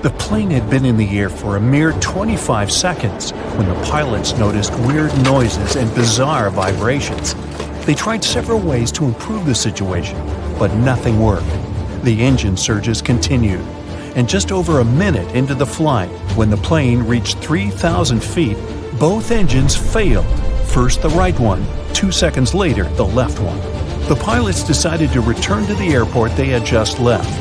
The plane had been in the air for a mere 25 seconds when the pilots noticed weird noises and bizarre vibrations. They tried several ways to improve the situation, but nothing worked. The engine surges continued, and just over a minute into the flight, when the plane reached 3,000 feet, both engines failed. First the right one, 2 seconds later the left one. The pilots decided to return to the airport they had just left.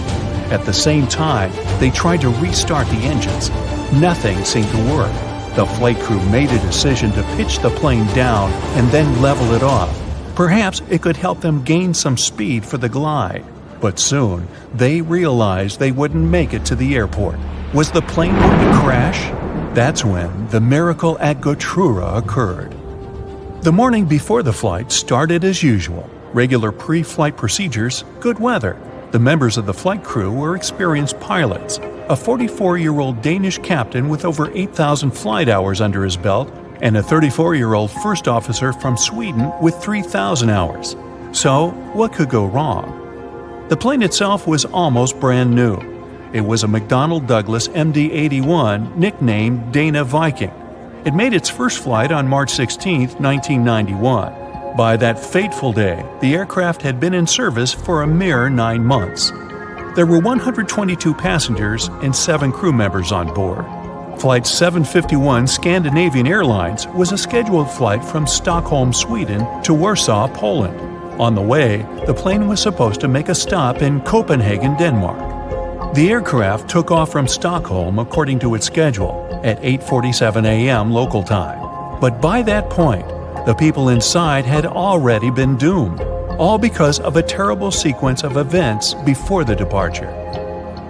At the same time, they tried to restart the engines. Nothing seemed to work. The flight crew made a decision to pitch the plane down and then level it off. Perhaps it could help them gain some speed for the glide. But soon, they realized they wouldn't make it to the airport. Was the plane going to crash? That's when the miracle at Gotrura occurred. The morning before the flight started as usual. Regular pre-flight procedures, good weather. The members of the flight crew were experienced pilots. A 44-year-old Danish captain with over 8,000 flight hours under his belt, and a 34-year-old first officer from Sweden with 3,000 hours. So, what could go wrong? The plane itself was almost brand new. It was a McDonnell Douglas MD-81 nicknamed Dana Viking. It made its first flight on March 16, 1991. By that fateful day, the aircraft had been in service for a mere 9 months. There were 122 passengers and 7 crew members on board. Flight 751 Scandinavian Airlines was a scheduled flight from Stockholm, Sweden to Warsaw, Poland. On the way, the plane was supposed to make a stop in Copenhagen, Denmark. The aircraft took off from Stockholm according to its schedule at 8:47 a.m. local time. But by that point, the people inside had already been doomed, all because of a terrible sequence of events before the departure.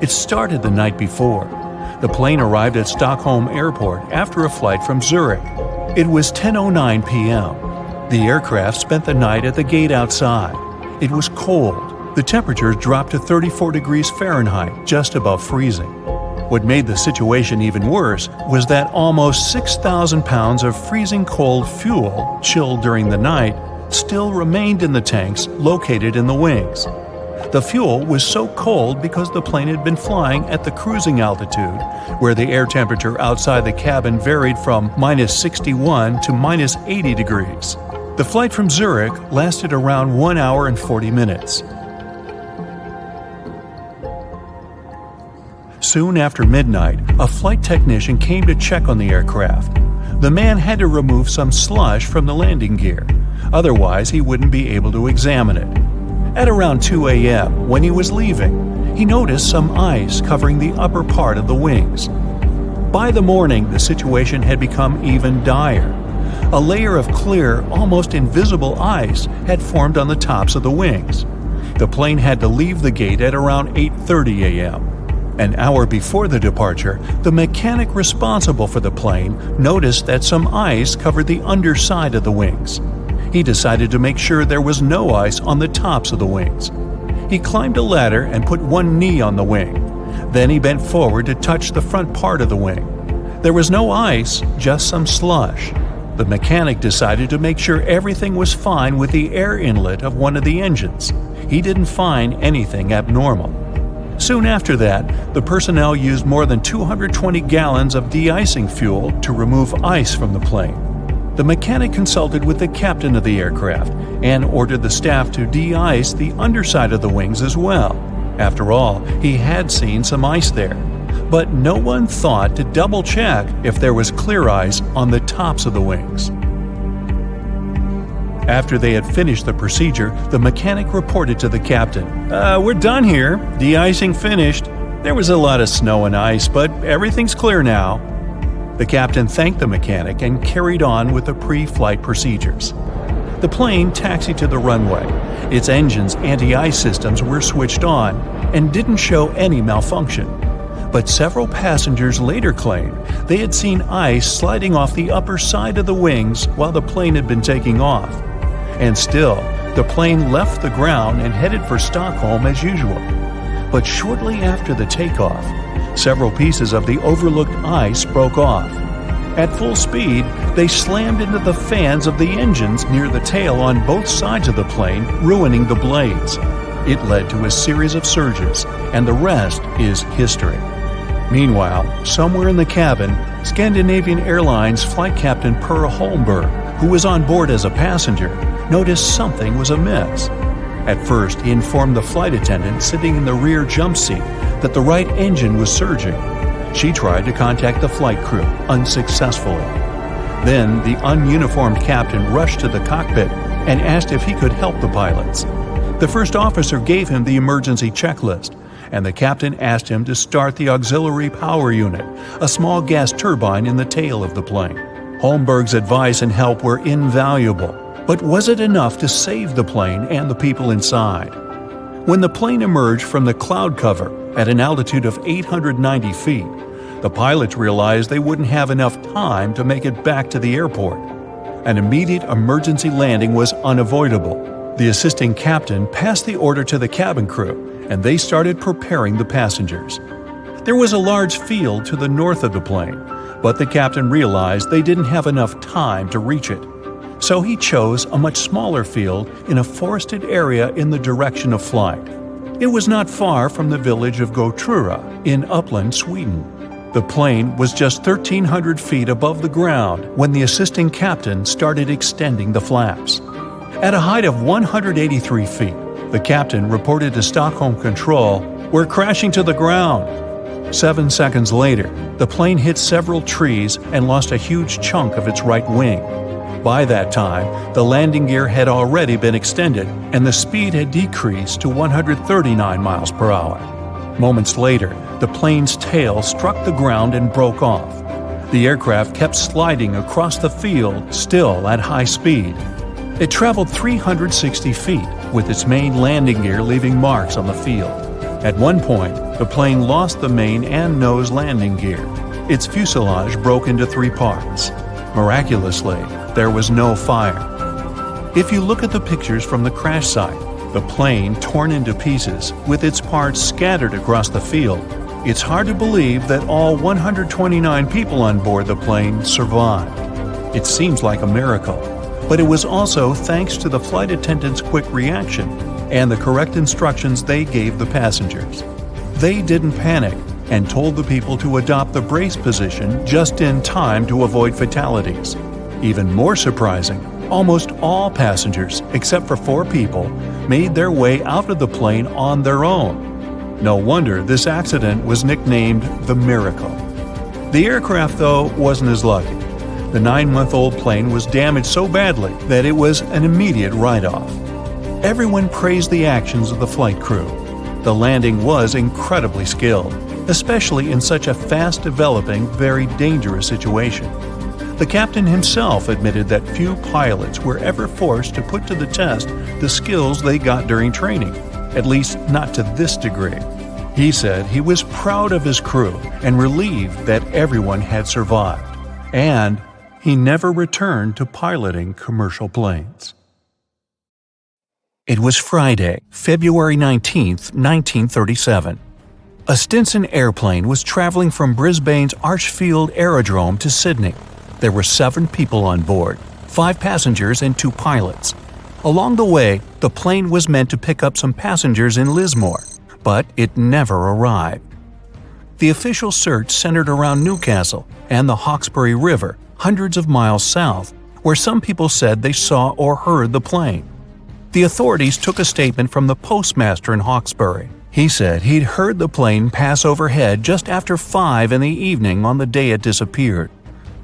It started the night before. The plane arrived at Stockholm Airport after a flight from Zurich. It was 10:09 p.m. The aircraft spent the night at the gate outside. It was cold. The temperature dropped to 34 degrees Fahrenheit, just above freezing. What made the situation even worse was that almost 6,000 pounds of freezing cold fuel, chilled during the night, still remained in the tanks located in the wings. The fuel was so cold because the plane had been flying at the cruising altitude, where the air temperature outside the cabin varied from -61 to -80 degrees. The flight from Zurich lasted around 1 hour and 40 minutes. Soon after midnight, a flight technician came to check on the aircraft. The man had to remove some slush from the landing gear, otherwise he wouldn't be able to examine it. At around 2 a.m., when he was leaving, he noticed some ice covering the upper part of the wings. By the morning, the situation had become even dire. A layer of clear, almost invisible ice had formed on the tops of the wings. The plane had to leave the gate at around 8:30 a.m. An hour before the departure, the mechanic responsible for the plane noticed that some ice covered the underside of the wings. He decided to make sure there was no ice on the tops of the wings. He climbed a ladder and put one knee on the wing. Then he bent forward to touch the front part of the wing. There was no ice, just some slush. The mechanic decided to make sure everything was fine with the air inlet of one of the engines. He didn't find anything abnormal. Soon after that, the personnel used more than 220 gallons of de-icing fuel to remove ice from the plane. The mechanic consulted with the captain of the aircraft and ordered the staff to de-ice the underside of the wings as well. After all, he had seen some ice there. But no one thought to double-check if there was clear ice on the tops of the wings. After they had finished the procedure, the mechanic reported to the captain, "We're done here. De-icing finished. There was a lot of snow and ice, but everything's clear now." The captain thanked the mechanic and carried on with the pre-flight procedures. The plane taxied to the runway. Its engine's anti-ice systems were switched on and didn't show any malfunction. But several passengers later claimed they had seen ice sliding off the upper side of the wings while the plane had been taking off. And still, the plane left the ground and headed for Stockholm as usual. But shortly after the takeoff, several pieces of the overlooked ice broke off. At full speed, they slammed into the fans of the engines near the tail on both sides of the plane, ruining the blades. It led to a series of surges, and the rest is history. Meanwhile, somewhere in the cabin, Scandinavian Airlines flight captain Per Holmberg, who was on board as a passenger, noticed something was amiss. At first, he informed the flight attendant sitting in the rear jump seat that the right engine was surging. She tried to contact the flight crew, unsuccessfully. Then, the ununiformed captain rushed to the cockpit and asked if he could help the pilots. The first officer gave him the emergency checklist, and the captain asked him to start the auxiliary power unit, a small gas turbine in the tail of the plane. Holmberg's advice and help were invaluable, but was it enough to save the plane and the people inside? When the plane emerged from the cloud cover at an altitude of 890 feet, the pilots realized they wouldn't have enough time to make it back to the airport. An immediate emergency landing was unavoidable. The assisting captain passed the order to the cabin crew, and they started preparing the passengers. There was a large field to the north of the plane, but the captain realized they didn't have enough time to reach it. So he chose a much smaller field in a forested area in the direction of flight. It was not far from the village of Gotrura in Uppland, Sweden. The plane was just 1,300 feet above the ground when the assisting captain started extending the flaps. At a height of 183 feet, the captain reported to Stockholm Control, "We're crashing to the ground." 7 seconds later, the plane hit several trees and lost a huge chunk of its right wing. By that time, the landing gear had already been extended and the speed had decreased to 139 miles per hour. Moments later, the plane's tail struck the ground and broke off. The aircraft kept sliding across the field, still at high speed. It traveled 360 feet, with its main landing gear leaving marks on the field. At one point, the plane lost the main and nose landing gear. Its fuselage broke into 3 parts. Miraculously, there was no fire. If you look at the pictures from the crash site, the plane torn into pieces, with its parts scattered across the field, it's hard to believe that all 129 people on board the plane survived. It seems like a miracle, but it was also thanks to the flight attendants' quick reaction and the correct instructions they gave the passengers. They didn't panic and told the people to adopt the brace position just in time to avoid fatalities. Even more surprising, almost all passengers, except for 4 people, made their way out of the plane on their own. No wonder this accident was nicknamed the Miracle. The aircraft, though, wasn't as lucky. The 9-month-old plane was damaged so badly that it was an immediate write-off. Everyone praised the actions of the flight crew. The landing was incredibly skilled, especially in such a fast-developing, very dangerous situation. The captain himself admitted that few pilots were ever forced to put to the test the skills they got during training, at least not to this degree. He said he was proud of his crew and relieved that everyone had survived, and he never returned to piloting commercial planes. It was Friday, February 19, 1937. A Stinson airplane was traveling from Brisbane's Archfield Aerodrome to Sydney. There were 7 people on board, 5 passengers and 2 pilots. Along the way, the plane was meant to pick up some passengers in Lismore, but it never arrived. The official search centered around Newcastle and the Hawkesbury River, hundreds of miles south, where some people said they saw or heard the plane. The authorities took a statement from the postmaster in Hawkesbury. He said he'd heard the plane pass overhead just after 5 in the evening on the day it disappeared.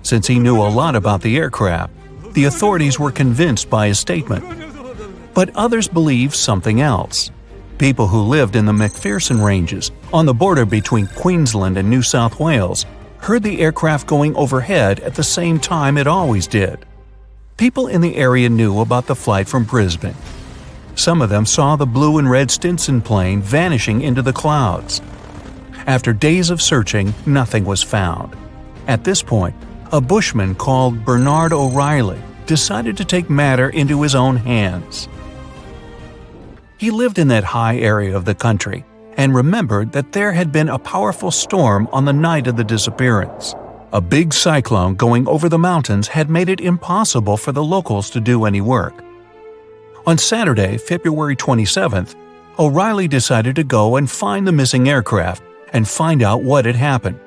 Since he knew a lot about the aircraft, the authorities were convinced by his statement. But others believed something else. People who lived in the McPherson Ranges, on the border between Queensland and New South Wales, heard the aircraft going overhead at the same time it always did. People in the area knew about the flight from Brisbane. Some of them saw the blue and red Stinson plane vanishing into the clouds. After days of searching, nothing was found. At this point, a bushman called Bernard O'Reilly decided to take matter into his own hands. He lived in that high area of the country and remembered that there had been a powerful storm on the night of the disappearance. A big cyclone going over the mountains had made it impossible for the locals to do any work. On Saturday, February 27th, O'Reilly decided to go and find the missing aircraft and find out what had happened.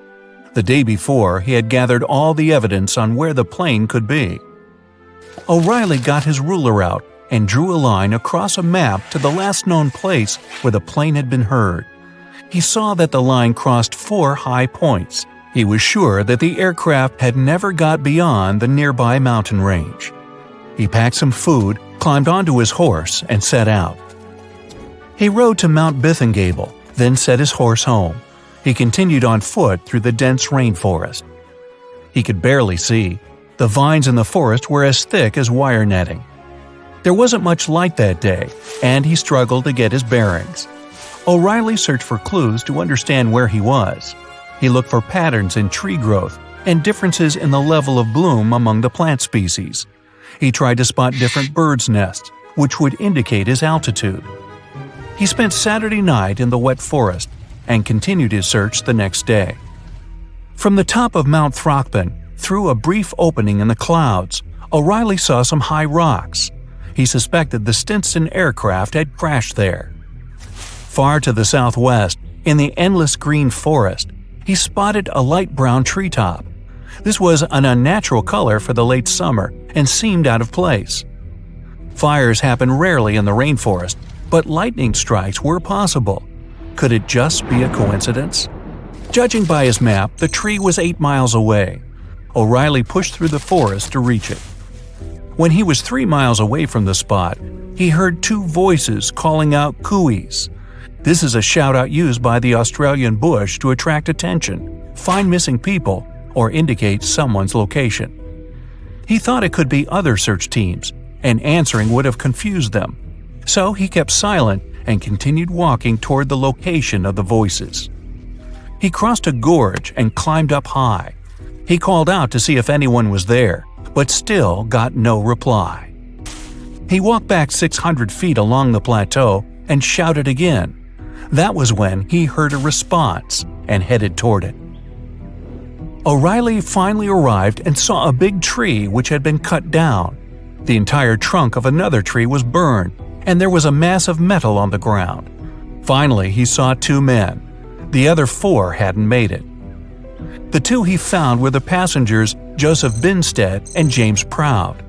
The day before, he had gathered all the evidence on where the plane could be. O'Reilly got his ruler out and drew a line across a map to the last known place where the plane had been heard. He saw that the line crossed 4 high points. He was sure that the aircraft had never got beyond the nearby mountain range. He packed some food, climbed onto his horse, and set out. He rode to Mount Bithingable, then set his horse home. He continued on foot through the dense rainforest. He could barely see. The vines in the forest were as thick as wire netting. There wasn't much light that day, and he struggled to get his bearings. O'Reilly searched for clues to understand where he was. He looked for patterns in tree growth and differences in the level of bloom among the plant species. He tried to spot different birds' nests, which would indicate his altitude. He spent Saturday night in the wet forest and continued his search the next day. From the top of Mount Throckmorton, through a brief opening in the clouds, O'Reilly saw some high rocks. He suspected the Stinson aircraft had crashed there. Far to the southwest, in the endless green forest, he spotted a light brown treetop. This was an unnatural color for the late summer and seemed out of place. Fires happen rarely in the rainforest, but lightning strikes were possible. Could it just be a coincidence? Judging by his map, the tree was 8 miles away. O'Reilly pushed through the forest to reach it. When he was 3 miles away from the spot, he heard 2 voices calling out "cooeys." This is a shout-out used by the Australian bush to attract attention, find missing people, or indicate someone's location. He thought it could be other search teams, and answering would have confused them. So he kept silent and continued walking toward the location of the voices. He crossed a gorge and climbed up high. He called out to see if anyone was there, but still got no reply. He walked back 600 feet along the plateau and shouted again. That was when he heard a response and headed toward it. O'Reilly finally arrived and saw a big tree which had been cut down. The entire trunk of another tree was burned, and there was a mass of metal on the ground. Finally, he saw 2 men. The other 4 hadn't made it. The 2 he found were the passengers Joseph Binstead and James Proud.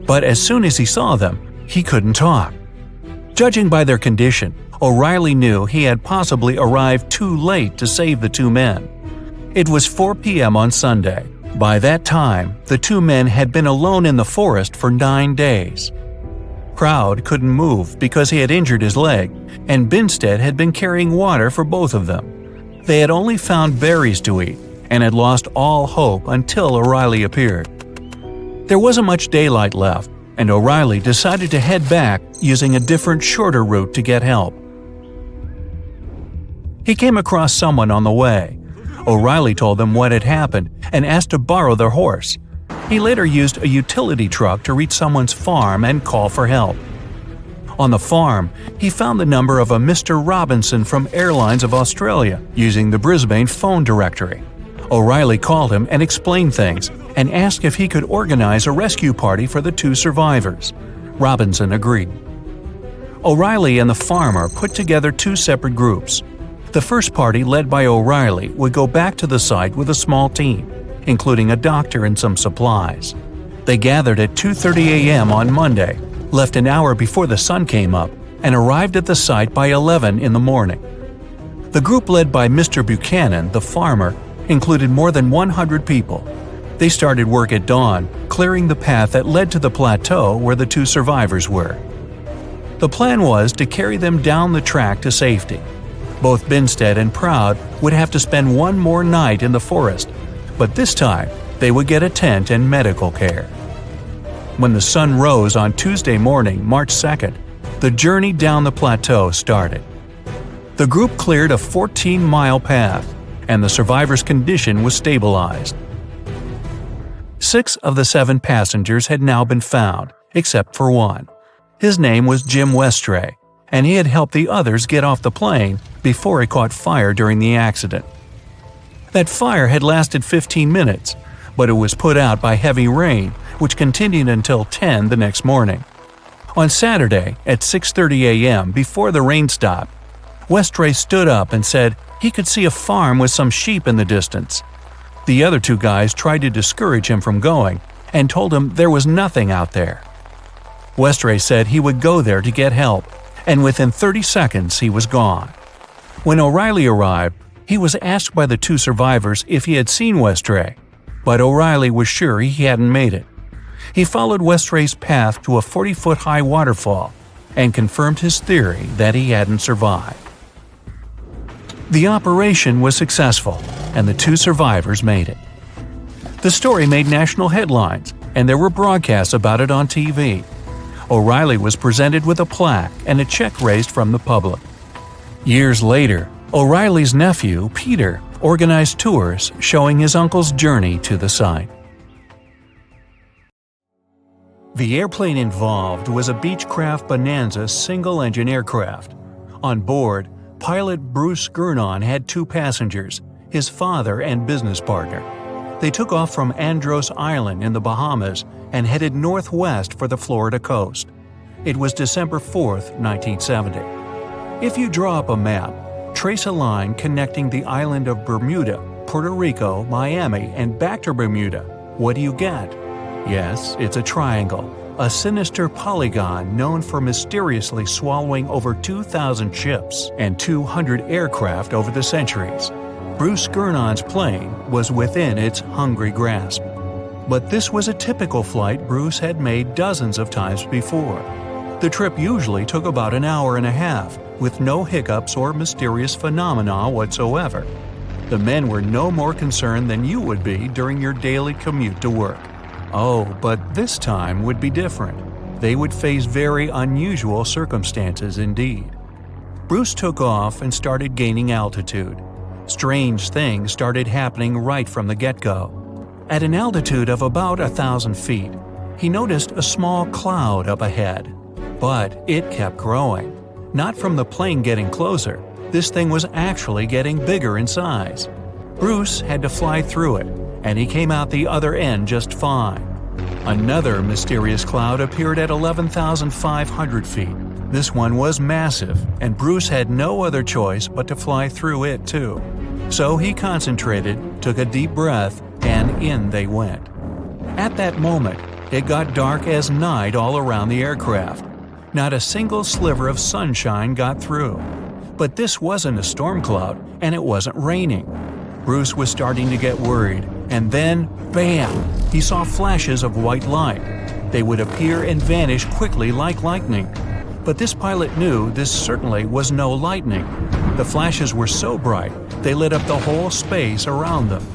But as soon as he saw them, he couldn't talk. Judging by their condition, O'Reilly knew he had possibly arrived too late to save the 2 men. It was 4 p.m. on Sunday. By that time, the 2 men had been alone in the forest for 9 days. Proud couldn't move because he had injured his leg, and Binstead had been carrying water for both of them. They had only found berries to eat and had lost all hope until O'Reilly appeared. There wasn't much daylight left, and O'Reilly decided to head back using a different, shorter route to get help. He came across someone on the way. O'Reilly told them what had happened and asked to borrow their horse. He later used a utility truck to reach someone's farm and call for help. On the farm, he found the number of a Mr. Robinson from Airlines of Australia using the Brisbane phone directory. O'Reilly called him and explained things and asked if he could organize a rescue party for the 2 survivors. Robinson agreed. O'Reilly and the farmer put together 2 separate groups. The first party, led by O'Reilly, would go back to the site with a small team, including a doctor and some supplies. They gathered at 2:30 a.m. on Monday, left an hour before the sun came up, and arrived at the site by 11 in the morning. The group led by Mr. Buchanan, the farmer, included more than 100 people. They started work at dawn, clearing the path that led to the plateau where the 2 survivors were. The plan was to carry them down the track to safety. Both Binstead and Proud would have to spend 1 more night in the forest, but this time they would get a tent and medical care. When the sun rose on Tuesday morning, March 2nd, the journey down the plateau started. The group cleared a 14-mile path, and the survivors' condition was stabilized. 6 of the 7 passengers had now been found, except for 1. His name was Jim Westray, and he had helped the others get off the plane before it caught fire during the accident. That fire had lasted 15 minutes, but it was put out by heavy rain, which continued until 10 the next morning. On Saturday, at 6:30 a.m., before the rain stopped, Westray stood up and said he could see a farm with some sheep in the distance. The other two guys tried to discourage him from going and told him there was nothing out there. Westray said he would go there to get help, and within 30 seconds he was gone. When O'Reilly arrived, he was asked by the two survivors if he had seen Westray, but O'Reilly was sure he hadn't made it. He followed Westray's path to a 40-foot-high waterfall and confirmed his theory that he hadn't survived. The operation was successful, and the two survivors made it. The story made national headlines, and there were broadcasts about it on TV. O'Reilly was presented with a plaque and a check raised from the public. Years later, O'Reilly's nephew, Peter, organized tours showing his uncle's journey to the site. The airplane involved was a Beechcraft Bonanza single-engine aircraft. On board, pilot Bruce Gurnon had two passengers, his father and business partner. They took off from Andros Island in the Bahamas and headed northwest for the Florida coast. It was December 4, 1970. If you draw up a map, trace a line connecting the island of Bermuda, Puerto Rico, Miami, and back to Bermuda, what do you get? Yes, it's a triangle, a sinister polygon known for mysteriously swallowing over 2,000 ships and 200 aircraft over the centuries. Bruce Gurnon's plane was within its hungry grasp. But this was a typical flight Bruce had made dozens of times before. The trip usually took about an hour and a half, with no hiccups or mysterious phenomena whatsoever. The men were no more concerned than you would be during your daily commute to work. Oh, but this time would be different. They would face very unusual circumstances indeed. Bruce took off and started gaining altitude. Strange things started happening right from the get-go. At an altitude of about 1,000 feet, he noticed a small cloud up ahead. But it kept growing. Not from the plane getting closer, this thing was actually getting bigger in size. Bruce had to fly through it, and he came out the other end just fine. Another mysterious cloud appeared at 11,500 feet. This one was massive, and Bruce had no other choice but to fly through it too. So he concentrated, took a deep breath, and in they went. At that moment, it got dark as night all around the aircraft. Not a single sliver of sunshine got through. But this wasn't a storm cloud, and it wasn't raining. Bruce was starting to get worried, and then, bam! He saw flashes of white light. They would appear and vanish quickly like lightning. But this pilot knew this certainly was no lightning. The flashes were so bright, they lit up the whole space around them.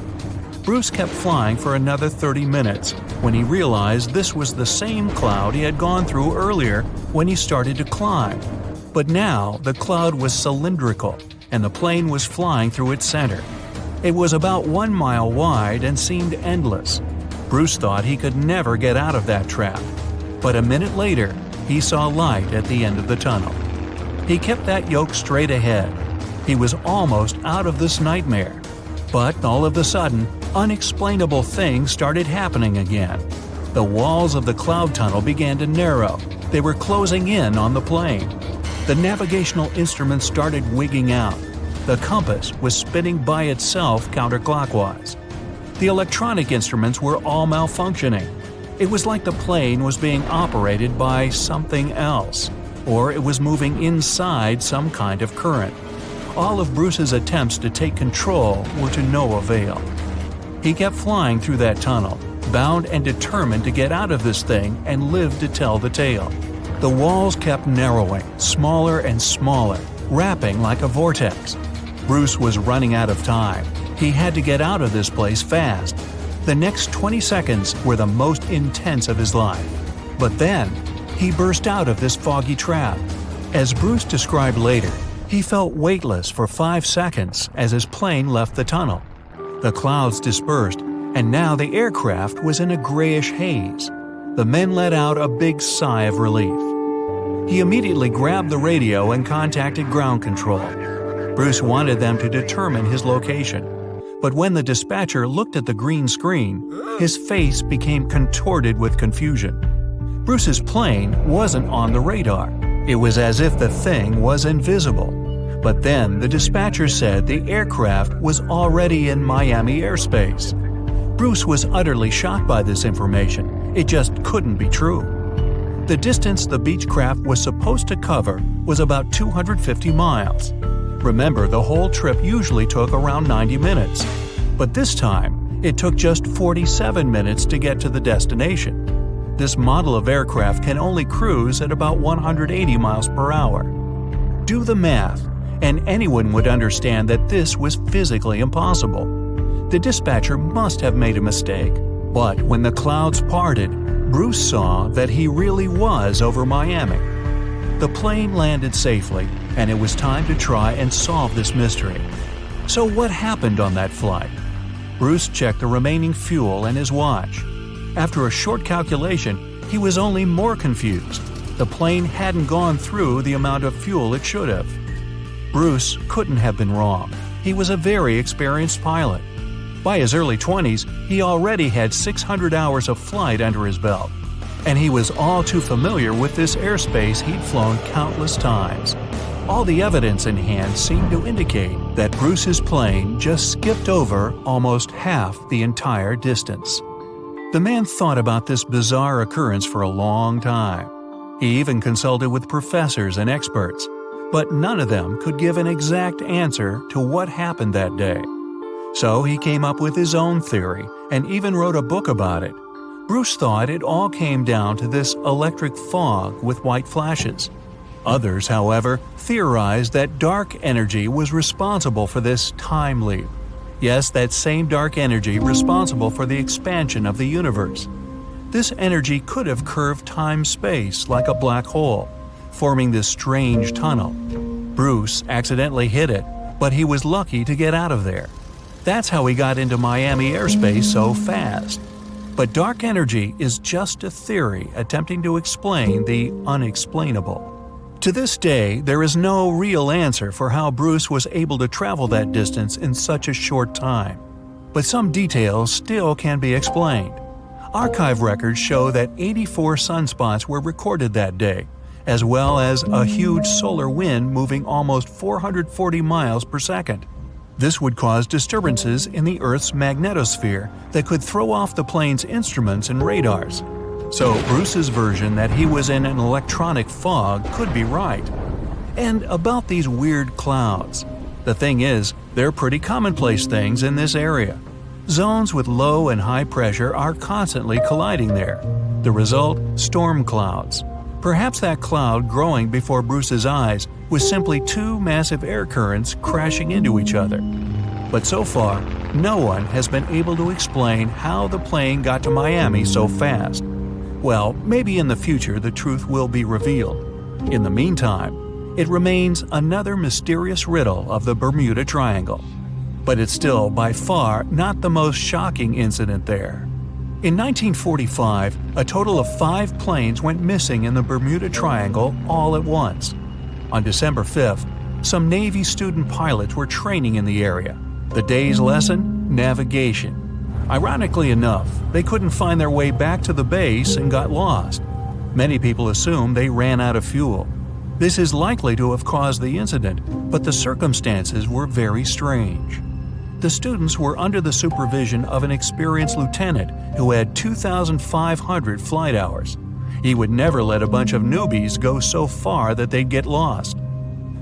Bruce kept flying for another 30 minutes when he realized this was the same cloud he had gone through earlier when he started to climb. But now the cloud was cylindrical, and the plane was flying through its center. It was about 1 mile wide and seemed endless. Bruce thought he could never get out of that trap. But a minute later, he saw light at the end of the tunnel. He kept that yoke straight ahead. He was almost out of this nightmare. But all of a sudden, unexplainable things started happening again. The walls of the cloud tunnel began to narrow. They were closing in on the plane. The navigational instruments started wigging out. The compass was spinning by itself counterclockwise. The electronic instruments were all malfunctioning. It was like the plane was being operated by something else, or it was moving inside some kind of current. All of Bruce's attempts to take control were to no avail. He kept flying through that tunnel, bound and determined to get out of this thing and live to tell the tale. The walls kept narrowing, smaller and smaller, wrapping like a vortex. Bruce was running out of time. He had to get out of this place fast. The next 20 seconds were the most intense of his life. But then, he burst out of this foggy trap. As Bruce described later, he felt weightless for 5 seconds as his plane left the tunnel. The clouds dispersed, and now the aircraft was in a grayish haze. The men let out a big sigh of relief. He immediately grabbed the radio and contacted ground control. Bruce wanted them to determine his location. But when the dispatcher looked at the green screen, his face became contorted with confusion. Bruce's plane wasn't on the radar. It was as if the thing was invisible. But then the dispatcher said the aircraft was already in Miami airspace. Bruce was utterly shocked by this information. It just couldn't be true. The distance the Beechcraft was supposed to cover was about 250 miles. Remember, the whole trip usually took around 90 minutes. But this time, it took just 47 minutes to get to the destination. This model of aircraft can only cruise at about 180 miles per hour. Do the math, and anyone would understand that this was physically impossible. The dispatcher must have made a mistake. But when the clouds parted, Bruce saw that he really was over Miami. The plane landed safely, and it was time to try and solve this mystery. So what happened on that flight? Bruce checked the remaining fuel and his watch. After a short calculation, he was only more confused. The plane hadn't gone through the amount of fuel it should have. Bruce couldn't have been wrong. He was a very experienced pilot. By his early 20s, he already had 600 hours of flight under his belt. And he was all too familiar with this airspace he'd flown countless times. All the evidence in hand seemed to indicate that Bruce's plane just skipped over almost half the entire distance. The man thought about this bizarre occurrence for a long time. He even consulted with professors and experts, but none of them could give an exact answer to what happened that day. So he came up with his own theory and even wrote a book about it. Bruce thought it all came down to this electric fog with white flashes. Others, however, theorized that dark energy was responsible for this time leap. Yes, that same dark energy responsible for the expansion of the universe. This energy could have curved time-space like a black hole, forming this strange tunnel. Bruce accidentally hit it, but he was lucky to get out of there. That's how he got into Miami airspace so fast. But dark energy is just a theory attempting to explain the unexplainable. To this day, there is no real answer for how Bruce was able to travel that distance in such a short time. But some details still can be explained. Archive records show that 84 sunspots were recorded that day, as well as a huge solar wind moving almost 440 miles per second. This would cause disturbances in the Earth's magnetosphere that could throw off the plane's instruments and radars. So Bruce's version that he was in an electronic fog could be right. And about these weird clouds. The thing is, they're pretty commonplace things in this area. Zones with low and high pressure are constantly colliding there. The result? Storm clouds. Perhaps that cloud growing before Bruce's eyes was simply two massive air currents crashing into each other. But so far, no one has been able to explain how the plane got to Miami so fast. Well, maybe in the future the truth will be revealed. In the meantime, it remains another mysterious riddle of the Bermuda Triangle. But it's still by far not the most shocking incident there. In 1945, a total of 5 planes went missing in the Bermuda Triangle all at once. On December 5th, some Navy student pilots were training in the area. The day's lesson? Navigation. Ironically enough, they couldn't find their way back to the base and got lost. Many people assume they ran out of fuel. This is likely to have caused the incident, but the circumstances were very strange. The students were under the supervision of an experienced lieutenant who had 2,500 flight hours. He would never let a bunch of newbies go so far that they'd get lost.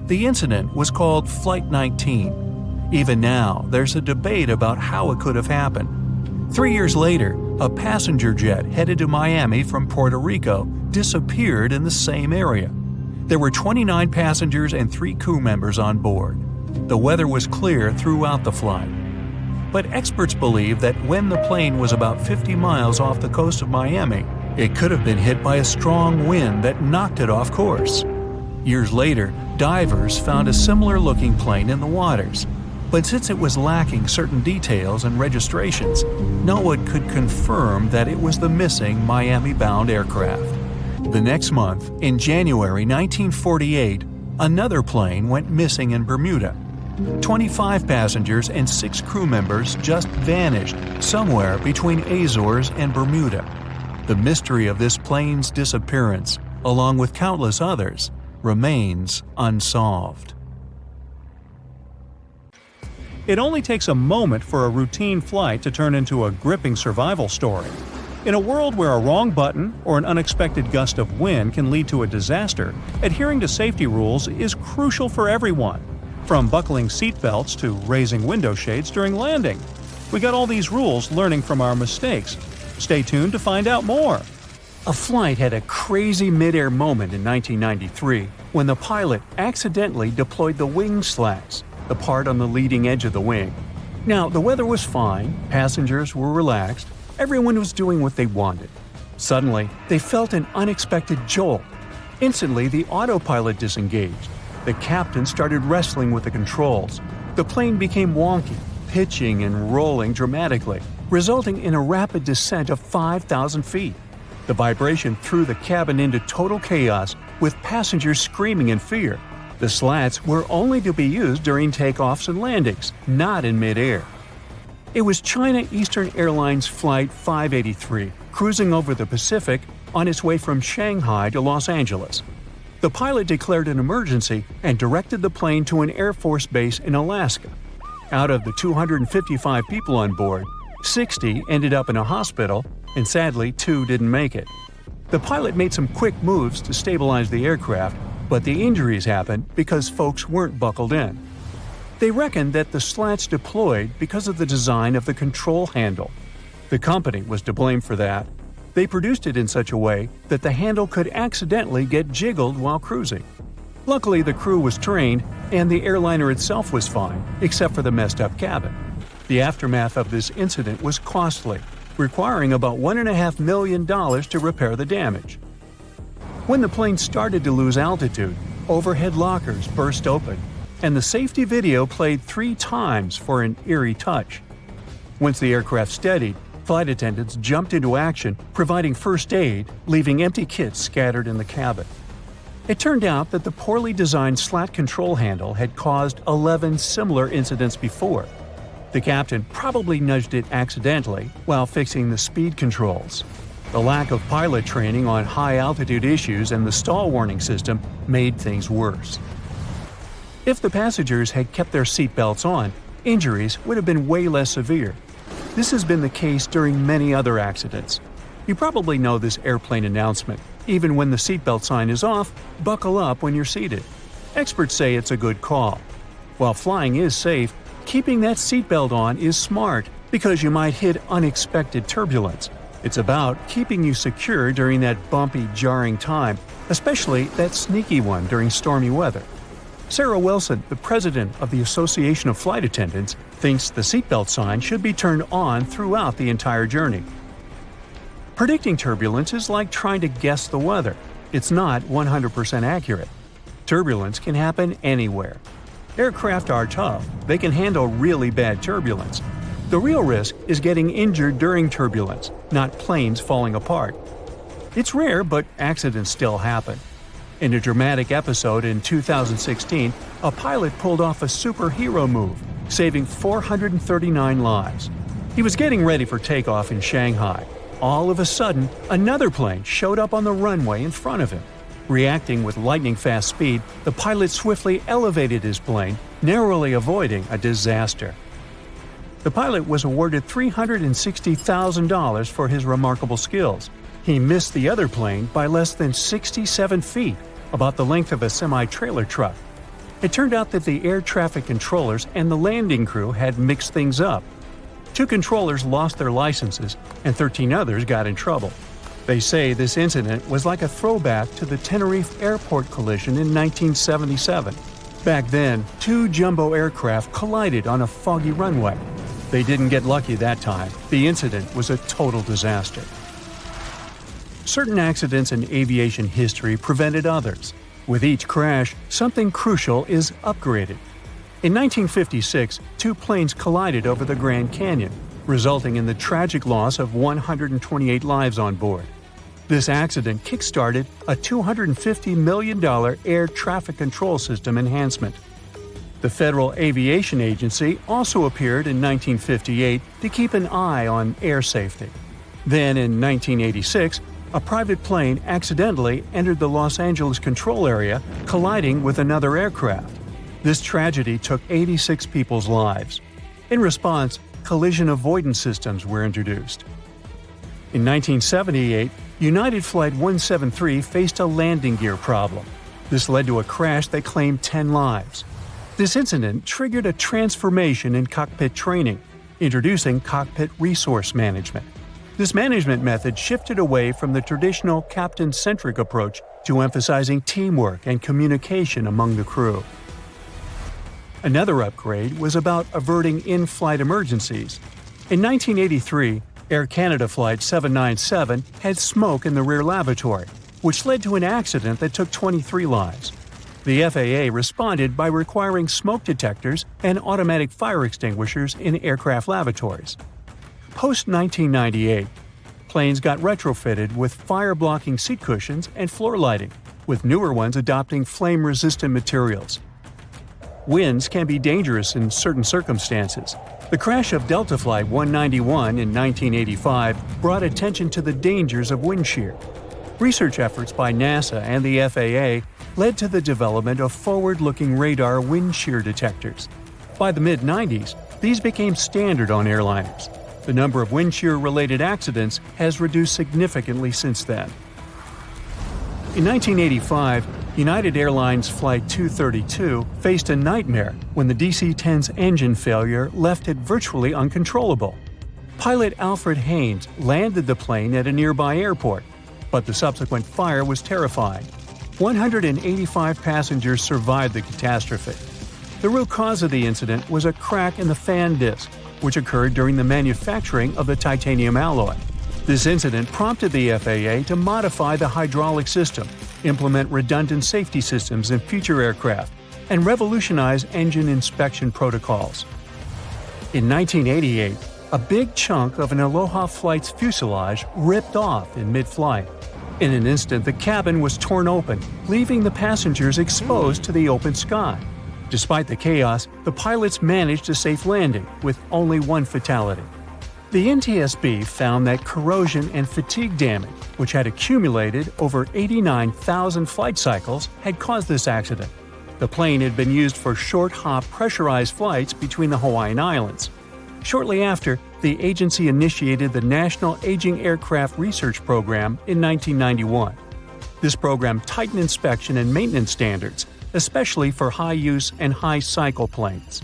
The incident was called Flight 19. Even now, there's a debate about how it could have happened. 3 years later, a passenger jet headed to Miami from Puerto Rico disappeared in the same area. There were 29 passengers and 3 crew members on board. The weather was clear throughout the flight. But experts believe that when the plane was about 50 miles off the coast of Miami, it could have been hit by a strong wind that knocked it off course. Years later, divers found a similar-looking plane in the waters. But since it was lacking certain details and registrations, no one could confirm that it was the missing Miami-bound aircraft. The next month, in January 1948, another plane went missing in Bermuda. 25 passengers and 6 crew members just vanished somewhere between Azores and Bermuda. The mystery of this plane's disappearance, along with countless others, remains unsolved. It only takes a moment for a routine flight to turn into a gripping survival story. In a world where a wrong button or an unexpected gust of wind can lead to a disaster, adhering to safety rules is crucial for everyone. From buckling seatbelts to raising window shades during landing. We got all these rules learning from our mistakes. Stay tuned to find out more. A flight had a crazy mid-air moment in 1993 when the pilot accidentally deployed the wing slats, the part on the leading edge of the wing. Now, the weather was fine, passengers were relaxed, everyone was doing what they wanted. Suddenly, they felt an unexpected jolt. Instantly, the autopilot disengaged. The captain started wrestling with the controls. The plane became wonky, pitching and rolling dramatically, resulting in a rapid descent of 5,000 feet. The vibration threw the cabin into total chaos, with passengers screaming in fear. The slats were only to be used during takeoffs and landings, not in mid-air. It was China Eastern Airlines Flight 583, cruising over the Pacific on its way from Shanghai to Los Angeles. The pilot declared an emergency and directed the plane to an Air Force base in Alaska. Out of the 255 people on board, 60 ended up in a hospital, and sadly, 2 didn't make it. The pilot made some quick moves to stabilize the aircraft, but the injuries happened because folks weren't buckled in. They reckoned that the slats deployed because of the design of the control handle. The company was to blame for that. They produced it in such a way that the handle could accidentally get jiggled while cruising. Luckily, the crew was trained, and the airliner itself was fine, except for the messed-up cabin. The aftermath of this incident was costly, requiring about $1.5 million to repair the damage. When the plane started to lose altitude, overhead lockers burst open, and the safety video played 3 times for an eerie touch. Once the aircraft steadied, flight attendants jumped into action, providing first aid, leaving empty kits scattered in the cabin. It turned out that the poorly designed slat control handle had caused 11 similar incidents before. The captain probably nudged it accidentally while fixing the speed controls. The lack of pilot training on high-altitude issues and the stall warning system made things worse. If the passengers had kept their seatbelts on, injuries would have been way less severe. This has been the case during many other accidents. You probably know this airplane announcement. Even when the seatbelt sign is off, buckle up when you're seated. Experts say it's a good call. While flying is safe, keeping that seatbelt on is smart because you might hit unexpected turbulence. It's about keeping you secure during that bumpy, jarring time, especially that sneaky one during stormy weather. Sarah Wilson, the president of the Association of Flight Attendants, thinks the seatbelt sign should be turned on throughout the entire journey. Predicting turbulence is like trying to guess the weather. It's not 100% accurate. Turbulence can happen anywhere. Aircraft are tough. They can handle really bad turbulence. The real risk is getting injured during turbulence, not planes falling apart. It's rare, but accidents still happen. In a dramatic episode in 2016, a pilot pulled off a superhero move, saving 439 lives. He was getting ready for takeoff in Shanghai. All of a sudden, another plane showed up on the runway in front of him. Reacting with lightning-fast speed, the pilot swiftly elevated his plane, narrowly avoiding a disaster. The pilot was awarded $360,000 for his remarkable skills. He missed the other plane by less than 67 feet, about the length of a semi-trailer truck. It turned out that the air traffic controllers and the landing crew had mixed things up. 2 controllers lost their licenses, and 13 others got in trouble. They say this incident was like a throwback to the Tenerife airport collision in 1977. Back then, 2 jumbo aircraft collided on a foggy runway. They didn't get lucky that time. The incident was a total disaster. Certain accidents in aviation history prevented others. With each crash, something crucial is upgraded. In 1956, 2 planes collided over the Grand Canyon, resulting in the tragic loss of 128 lives on board. This accident kick-started a $250 million air traffic control system enhancement. The Federal Aviation Agency also appeared in 1958 to keep an eye on air safety. Then, in 1986, a private plane accidentally entered the Los Angeles control area, colliding with another aircraft. This tragedy took 86 people's lives. In response, collision avoidance systems were introduced. In 1978, United Flight 173 faced a landing gear problem. This led to a crash that claimed 10 lives. This incident triggered a transformation in cockpit training, introducing cockpit resource management. This management method shifted away from the traditional captain-centric approach to emphasizing teamwork and communication among the crew. Another upgrade was about averting in-flight emergencies. In 1983, Air Canada Flight 797 had smoke in the rear lavatory, which led to an accident that took 23 lives. The FAA responded by requiring smoke detectors and automatic fire extinguishers in aircraft lavatories. Post-1998, planes got retrofitted with fire-blocking seat cushions and floor lighting, with newer ones adopting flame-resistant materials. Winds can be dangerous in certain circumstances. The crash of Delta Flight 191 in 1985 brought attention to the dangers of wind shear. Research efforts by NASA and the FAA led to the development of forward-looking radar wind shear detectors. By the mid-90s, these became standard on airliners. The number of wind shear-related accidents has reduced significantly since then. In 1985, United Airlines Flight 232 faced a nightmare when the DC-10's engine failure left it virtually uncontrollable. Pilot Alfred Haynes landed the plane at a nearby airport, but the subsequent fire was terrifying. 185 passengers survived the catastrophe. The root cause of the incident was a crack in the fan disc, which occurred during the manufacturing of the titanium alloy. This incident prompted the FAA to modify the hydraulic system, implement redundant safety systems in future aircraft, and revolutionize engine inspection protocols. In 1988, a big chunk of an Aloha flight's fuselage ripped off in mid-flight. In an instant, the cabin was torn open, leaving the passengers exposed to the open sky. Despite the chaos, the pilots managed a safe landing, with only one fatality. The NTSB found that corrosion and fatigue damage, which had accumulated over 89,000 flight cycles, had caused this accident. The plane had been used for short-hop pressurized flights between the Hawaiian Islands. Shortly after, the agency initiated the National Aging Aircraft Research Program in 1991. This program tightened inspection and maintenance standards, especially for high-use and high-cycle planes.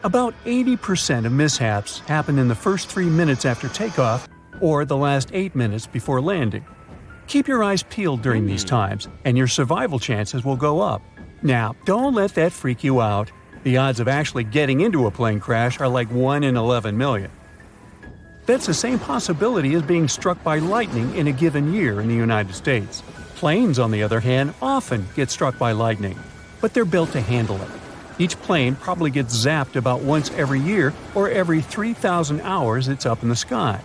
About 80% of mishaps happen in the first 3 minutes after takeoff or the last 8 minutes before landing. Keep your eyes peeled during these times, and your survival chances will go up. Now, don't let that freak you out. The odds of actually getting into a plane crash are like 1 in 11 million. That's the same possibility as being struck by lightning in a given year in the United States. Planes, on the other hand, often get struck by lightning, but they're built to handle it. Each plane probably gets zapped about once every year or every 3,000 hours it's up in the sky.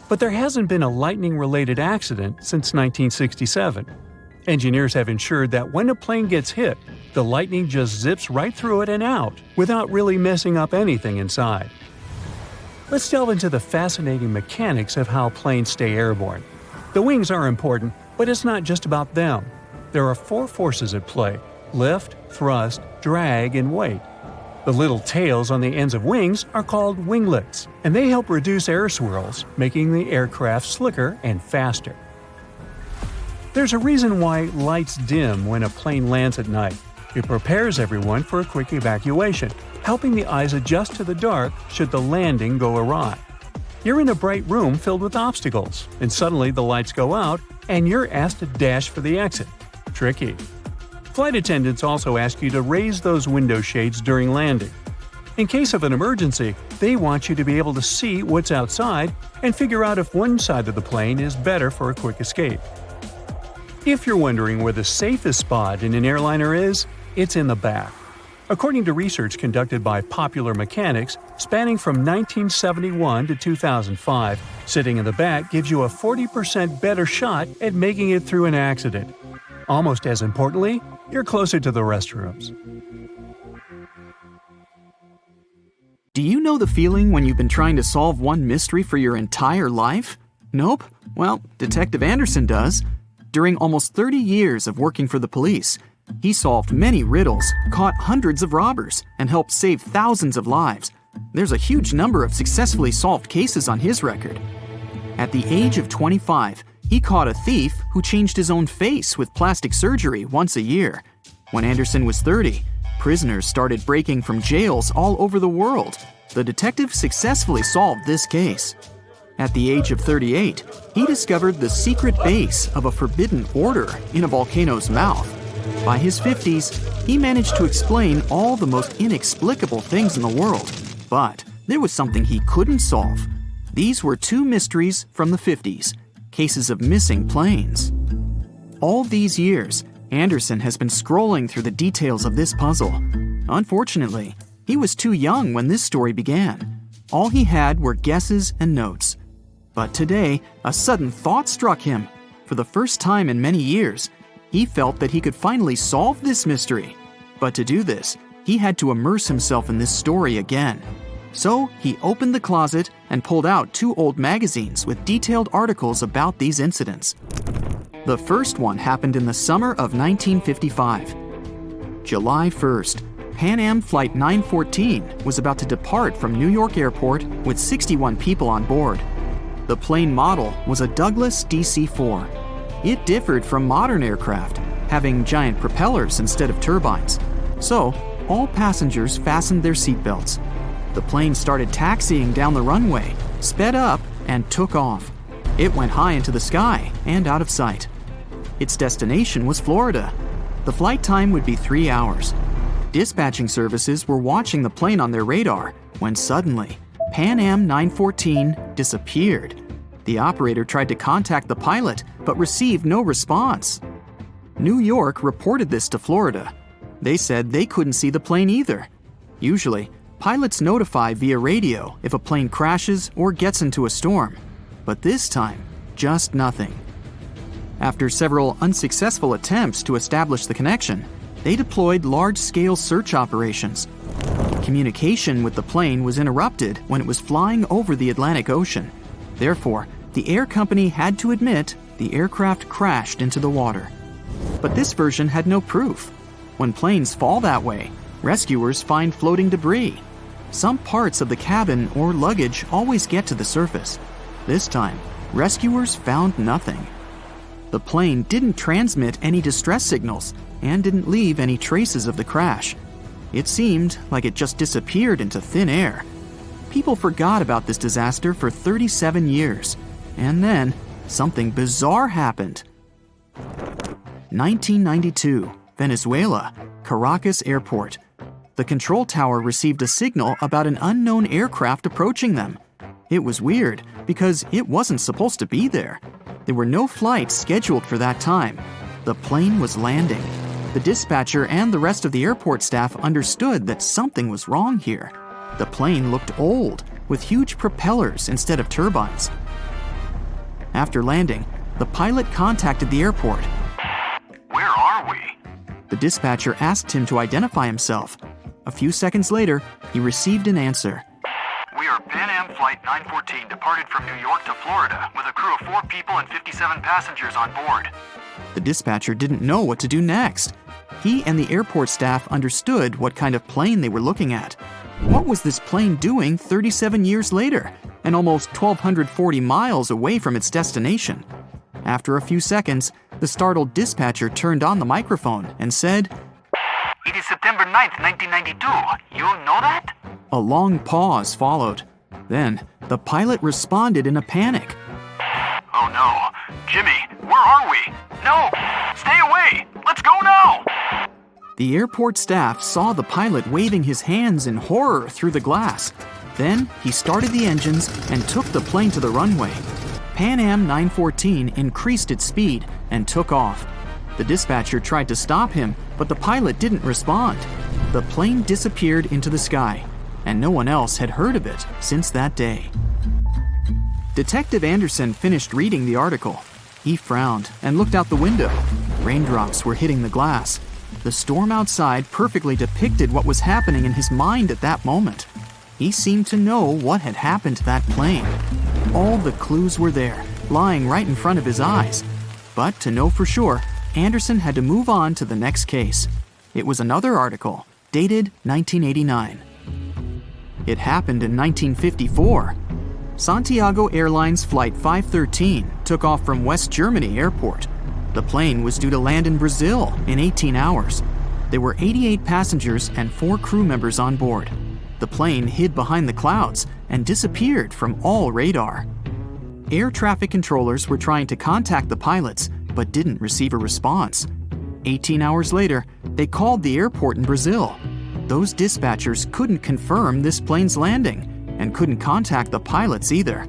But there hasn't been a lightning-related accident since 1967. Engineers have ensured that when a plane gets hit, the lightning just zips right through it and out, without really messing up anything inside. Let's delve into the fascinating mechanics of how planes stay airborne. The wings are important, but it's not just about them. There are 4 forces at play: lift, thrust, drag, and weight. The little tails on the ends of wings are called winglets, and they help reduce air swirls, making the aircraft slicker and faster. There's a reason why lights dim when a plane lands at night. It prepares everyone for a quick evacuation, helping the eyes adjust to the dark should the landing go awry. You're in a bright room filled with obstacles, and suddenly the lights go out and you're asked to dash for the exit. Tricky. Flight attendants also ask you to raise those window shades during landing. In case of an emergency, they want you to be able to see what's outside and figure out if one side of the plane is better for a quick escape. If you're wondering where the safest spot in an airliner is, it's in the back. According to research conducted by Popular Mechanics, spanning from 1971 to 2005, sitting in the back gives you a 40% better shot at making it through an accident. Almost as importantly, you're closer to the restrooms. Do you know the feeling when you've been trying to solve one mystery for your entire life? Nope? Well, Detective Anderson does. During almost 30 years of working for the police, He solved many riddles, caught hundreds of robbers, and helped save thousands of lives. There's a huge number of successfully solved cases on his record. At the age of 25, he caught a thief who changed his own face with plastic surgery once a year. When Anderson was 30, prisoners started breaking from jails all over the world. The detective successfully solved this case. At the age of 38, he discovered the secret base of a forbidden order in a volcano's mouth. By his 50s, he managed to explain all the most inexplicable things in the world. But there was something he couldn't solve. These were two mysteries from the 50s, cases of missing planes. All these years, Anderson has been scrolling through the details of this puzzle. Unfortunately, he was too young when this story began. All he had were guesses and notes. But today, a sudden thought struck him. For the first time in many years, he felt that he could finally solve this mystery. But to do this, he had to immerse himself in this story again. So he opened the closet and pulled out two old magazines with detailed articles about these incidents. The first one happened in the summer of 1955. July 1st, Pan Am Flight 914 was about to depart from New York Airport with 61 people on board. The plane model was a Douglas DC-4. It differed from modern aircraft, having giant propellers instead of turbines. So, all passengers fastened their seatbelts. The plane started taxiing down the runway, sped up, and took off. It went high into the sky and out of sight. Its destination was Florida. The flight time would be 3 hours. Dispatching services were watching the plane on their radar when suddenly, Pan Am 914 disappeared. The operator tried to contact the pilot, but received no response. New York reported this to Florida. They said they couldn't see the plane either. Usually, pilots notify via radio if a plane crashes or gets into a storm. But this time, just nothing. After several unsuccessful attempts to establish the connection, they deployed large-scale search operations. Communication with the plane was interrupted when it was flying over the Atlantic Ocean. Therefore, the air company had to admit the aircraft crashed into the water. But this version had no proof. When planes fall that way, rescuers find floating debris. Some parts of the cabin or luggage always get to the surface. This time, rescuers found nothing. The plane didn't transmit any distress signals and didn't leave any traces of the crash. It seemed like it just disappeared into thin air. People forgot about this disaster for 37 years. And then, something bizarre happened. 1992, Venezuela, Caracas Airport. The control tower received a signal about an unknown aircraft approaching them. It was weird because it wasn't supposed to be there. There were no flights scheduled for that time. The plane was landing. The dispatcher and the rest of the airport staff understood that something was wrong here. The plane looked old, with huge propellers instead of turbines. After landing, the pilot contacted the airport. Where are we? The dispatcher asked him to identify himself. A few seconds later, he received an answer. We are Pan Am Flight 914 departed from New York to Florida with a crew of 4 people and 57 passengers on board. The dispatcher didn't know what to do next. He and the airport staff understood what kind of plane they were looking at. What was this plane doing 37 years later and almost 1,240 miles away from its destination? After a few seconds, the startled dispatcher turned on the microphone and said, It is September 9th, 1992. You know that? A long pause followed. Then, the pilot responded in a panic. Oh no. Jimmy, where are we? No! Stay away! Let's go now! The airport staff saw the pilot waving his hands in horror through the glass. Then, he started the engines and took the plane to the runway. Pan Am 914 increased its speed and took off. The dispatcher tried to stop him, but the pilot didn't respond. The plane disappeared into the sky, and no one else had heard of it since that day. Detective Anderson finished reading the article. He frowned and looked out the window. Raindrops were hitting the glass. The storm outside perfectly depicted what was happening in his mind at that moment. He seemed to know what had happened to that plane. All the clues were there, lying right in front of his eyes. But to know for sure, Anderson had to move on to the next case. It was another article, dated 1989. It happened in 1954. Santiago Airlines Flight 513 took off from West Germany Airport. The plane was due to land in Brazil in 18 hours. There were 88 passengers and 4 crew members on board. The plane hid behind the clouds and disappeared from all radar. Air traffic controllers were trying to contact the pilots, but didn't receive a response. 18 hours later, they called the airport in Brazil. Those dispatchers couldn't confirm this plane's landing and couldn't contact the pilots either.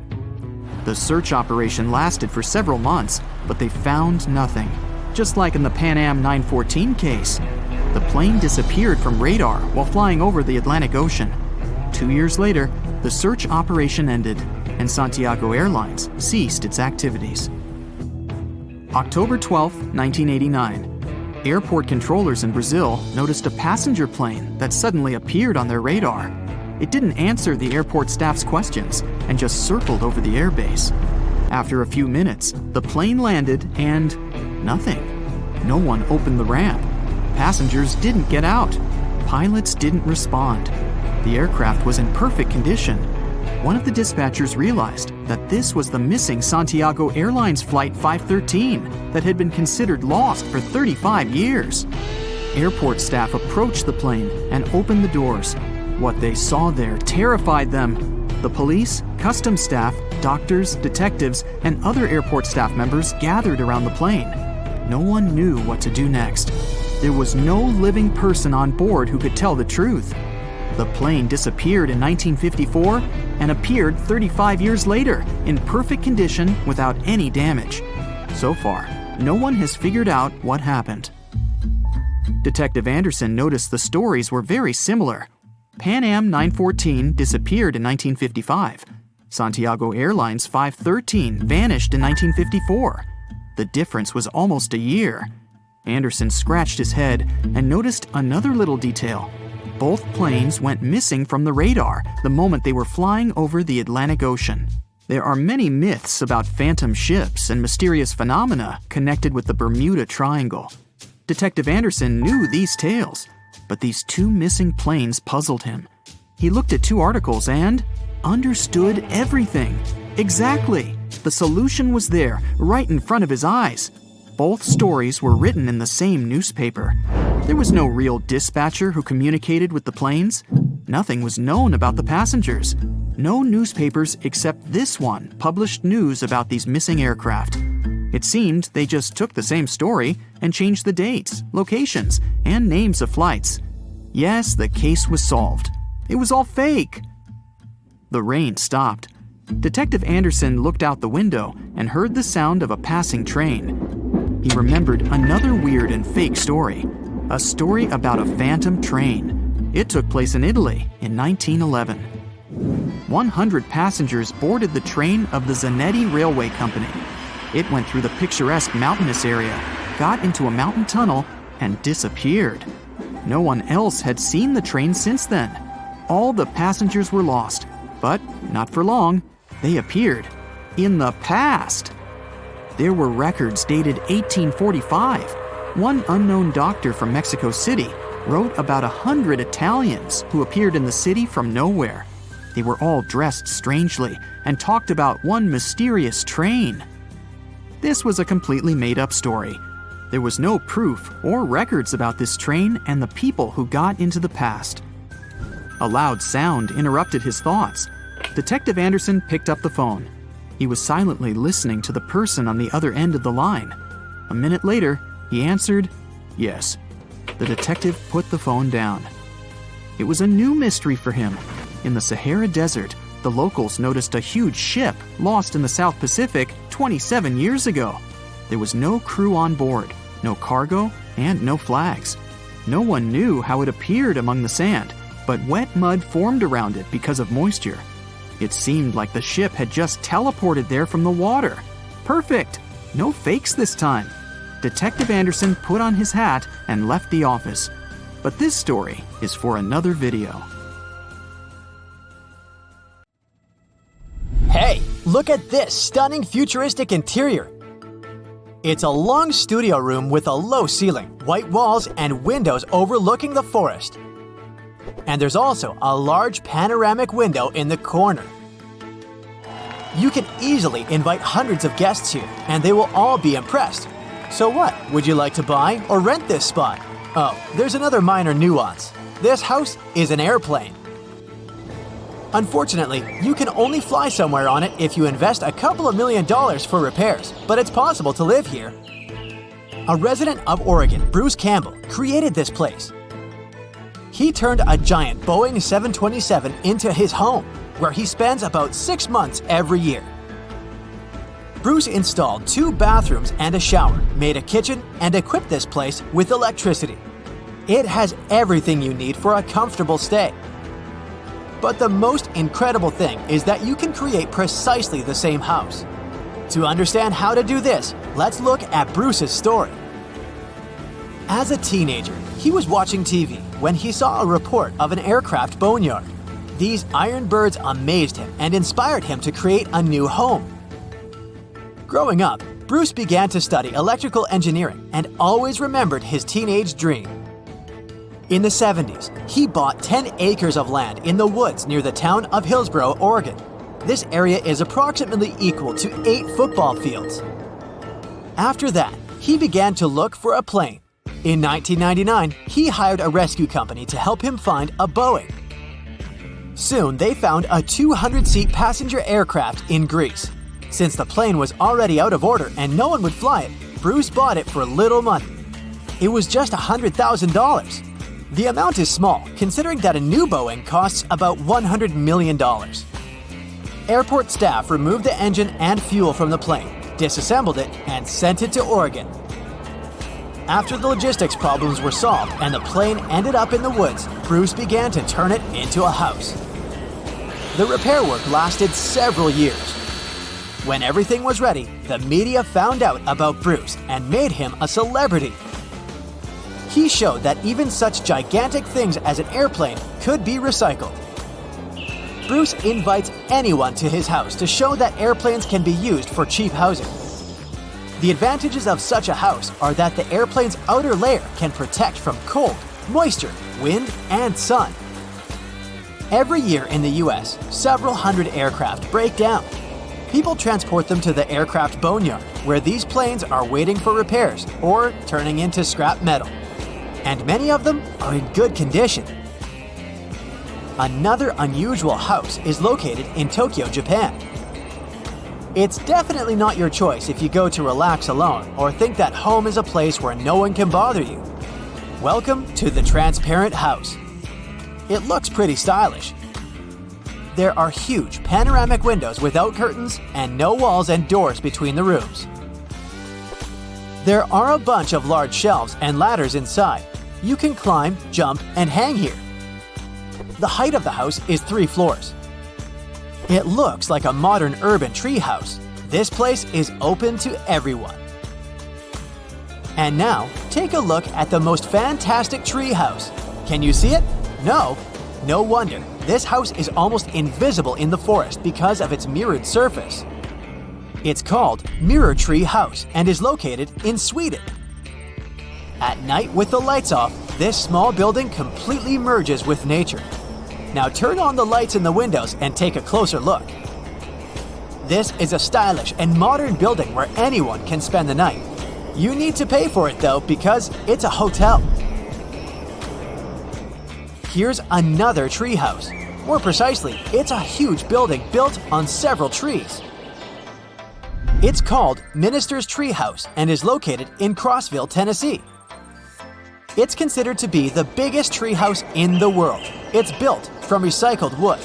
The search operation lasted for several months, but they found nothing. Just like in the Pan Am 914 case, the plane disappeared from radar while flying over the Atlantic Ocean. 2 years later, the search operation ended, and Santiago Airlines ceased its activities. October 12, 1989. Airport controllers in Brazil noticed a passenger plane that suddenly appeared on their radar. It didn't answer the airport staff's questions and just circled over the airbase. After a few minutes, the plane landed and nothing. No one opened the ramp. Passengers didn't get out. Pilots didn't respond. The aircraft was in perfect condition. One of the dispatchers realized that this was the missing Santiago Airlines Flight 513 that had been considered lost for 35 years. Airport staff approached the plane and opened the doors. What they saw there terrified them. The police, customs staff, doctors, detectives, and other airport staff members gathered around the plane. No one knew what to do next. There was no living person on board who could tell the truth. The plane disappeared in 1954 and appeared 35 years later in perfect condition without any damage. So far, no one has figured out what happened. Detective Anderson noticed the stories were very similar. Pan Am 914 disappeared in 1955. Santiago Airlines 513 vanished in 1954. The difference was almost a year. Anderson scratched his head and noticed another little detail. Both planes went missing from the radar the moment they were flying over the Atlantic Ocean. There are many myths about phantom ships and mysterious phenomena connected with the Bermuda Triangle. Detective Anderson knew these tales, but these 2 missing planes puzzled him. He looked at 2 articles and understood everything. Exactly. The solution was there, right in front of his eyes. Both stories were written in the same newspaper. There was no real dispatcher who communicated with the planes. Nothing was known about the passengers. No newspapers except this one published news about these missing aircraft. It seemed they just took the same story and changed the dates, locations, and names of flights. Yes, the case was solved. It was all fake. The rain stopped. Detective Anderson looked out the window and heard the sound of a passing train. He remembered another weird and fake story. A story about a phantom train. It took place in Italy in 1911. 100 passengers boarded the train of the Zanetti Railway Company. It went through the picturesque mountainous area, got into a mountain tunnel, and disappeared. No one else had seen the train since then. All the passengers were lost, but not for long. They appeared in the past. There were records dated 1845. One unknown doctor from Mexico City wrote about 100 Italians who appeared in the city from nowhere. They were all dressed strangely and talked about one mysterious train. This was a completely made-up story. There was no proof or records about this train and the people who got into the past. A loud sound interrupted his thoughts. Detective Anderson picked up the phone. He was silently listening to the person on the other end of the line. A minute later, he answered, "Yes." The detective put the phone down. It was a new mystery for him. In the Sahara Desert, the locals noticed a huge ship lost in the South Pacific 27 years ago. There was no crew on board, no cargo, and no flags. No one knew how it appeared among the sand, but wet mud formed around it because of moisture. It seemed like the ship had just teleported there from the water. Perfect! No fakes this time. Detective Anderson put on his hat and left the office. But this story is for another video. Hey, look at this stunning futuristic interior. It's a long studio room with a low ceiling, white walls, and windows overlooking the forest. And there's also a large panoramic window in the corner. You can easily invite hundreds of guests here, and they will all be impressed. So what, would you like to buy or rent this spot? Oh, there's another minor nuance. This house is an airplane. Unfortunately, you can only fly somewhere on it if you invest a couple of $1 million for repairs, but it's possible to live here. A resident of Oregon, Bruce Campbell, created this place. He turned a giant Boeing 727 into his home, where he spends about 6 months every year. Bruce installed 2 bathrooms and a shower, made a kitchen, and equipped this place with electricity. It has everything you need for a comfortable stay. But the most incredible thing is that you can create precisely the same house. To understand how to do this, let's look at Bruce's story. As a teenager, he was watching TV when he saw a report of an aircraft boneyard. These iron birds amazed him and inspired him to create a new home. Growing up, Bruce began to study electrical engineering and always remembered his teenage dream. In the 70s, he bought 10 acres of land in the woods near the town of Hillsboro, Oregon. This area is approximately equal to 8 football fields. After that, he began to look for a plane. In 1999, he hired a rescue company to help him find a Boeing. Soon, they found a 200-seat passenger aircraft in Greece. Since the plane was already out of order and no one would fly it, Bruce bought it for little money. It was just $100,000. The amount is small, considering that a new Boeing costs about $100 million. Airport staff removed the engine and fuel from the plane, disassembled it, and sent it to Oregon. After the logistics problems were solved and the plane ended up in the woods, Bruce began to turn it into a house. The repair work lasted several years. When everything was ready, the media found out about Bruce and made him a celebrity. He showed that even such gigantic things as an airplane could be recycled. Bruce invites anyone to his house to show that airplanes can be used for cheap housing. The advantages of such a house are that the airplane's outer layer can protect from cold, moisture, wind, and sun. Every year in the US, several hundred aircraft break down. People transport them to the aircraft boneyard, where these planes are waiting for repairs or turning into scrap metal. And many of them are in good condition. Another unusual house is located in Tokyo, Japan. It's definitely not your choice if you go to relax alone or think that home is a place where no one can bother you. Welcome to the transparent house. It looks pretty stylish. There are huge panoramic windows without curtains and no walls and doors between the rooms. There are a bunch of large shelves and ladders inside. You can climb, jump, and hang here. The height of the house is 3 floors. It looks like a modern urban tree house. This place is open to everyone. And now, take a look at the most fantastic tree house. Can you see it? No? No wonder. This house is almost invisible in the forest because of its mirrored surface. It's called Mirror Tree House and is located in Sweden. At night with the lights off, this small building completely merges with nature. Now turn on the lights in the windows and take a closer look. This is a stylish and modern building where anyone can spend the night. You need to pay for it though because it's a hotel. Here's another tree house. More precisely, it's a huge building built on several trees. It's called Minister's Tree House and is located in Crossville, Tennessee. It's considered to be the biggest tree house in the world. It's built from recycled wood.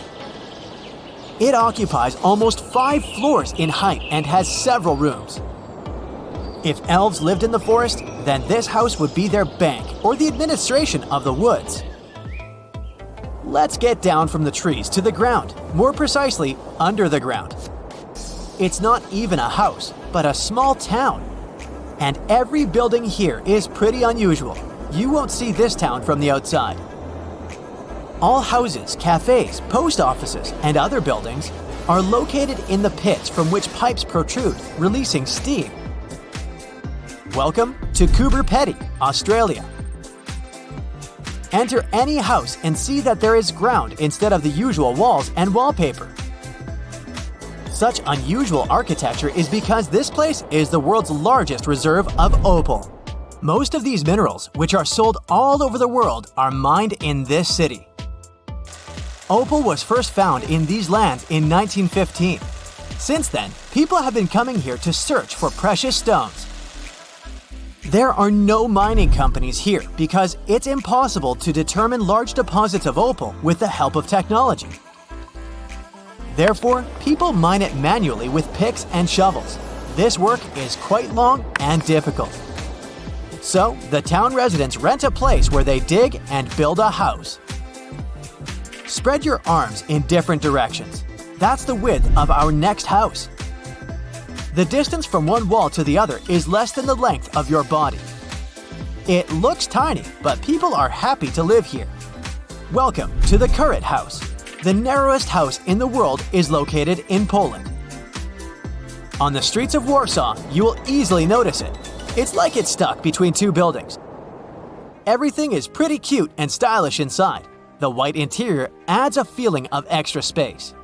It occupies almost 5 floors in height and has several rooms. If elves lived in the forest, then this house would be their bank or the administration of the woods. Let's get down from the trees to the ground, more precisely, under the ground. It's not even a house, but a small town. And every building here is pretty unusual. You won't see this town from the outside. All houses, cafes, post offices, and other buildings are located in the pits from which pipes protrude, releasing steam. Welcome to Coober Pedy, Australia. Enter any house and see that there is ground instead of the usual walls and wallpaper. Such unusual architecture is because this place is the world's largest reserve of opal. Most of these minerals, which are sold all over the world, are mined in this city. Opal was first found in these lands in 1915. Since then, people have been coming here to search for precious stones. There are no mining companies here because it's impossible to determine large deposits of opal with the help of technology. Therefore, people mine it manually with picks and shovels. This work is quite long and difficult. So, the town residents rent a place where they dig and build a house. Spread your arms in different directions. That's the width of our next house. The distance from one wall to the other is less than the length of your body. It looks tiny, but people are happy to live here. Welcome to the Current House. The narrowest house in the world is located in Poland. On the streets of Warsaw, you will easily notice it. It's like it's stuck between two buildings. Everything is pretty cute and stylish inside. The white interior adds a feeling of extra space.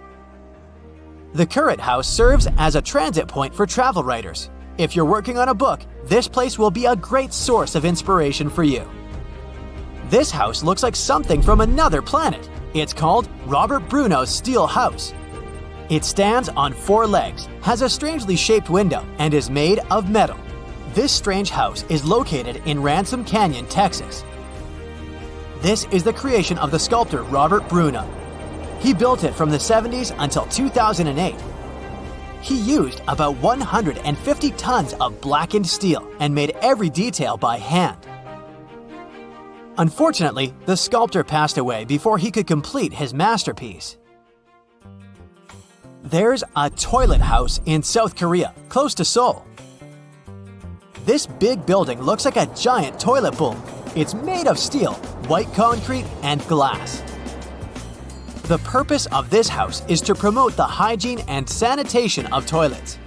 The Current House serves as a transit point for travel writers. If you're working on a book, this place will be a great source of inspiration for you. This house looks like something from another planet. It's called Robert Bruno's Steel House. It stands on 4 legs, has a strangely shaped window, and is made of metal. This strange house is located in Ransom Canyon, Texas. This is the creation of the sculptor Robert Bruno. He built it from the 70s until 2008. He used about 150 tons of blackened steel and made every detail by hand. Unfortunately, the sculptor passed away before he could complete his masterpiece. There's a toilet house in South Korea, close to Seoul. This big building looks like a giant toilet bowl. It's made of steel, white concrete, and glass. The purpose of this house is to promote the hygiene and sanitation of toilets.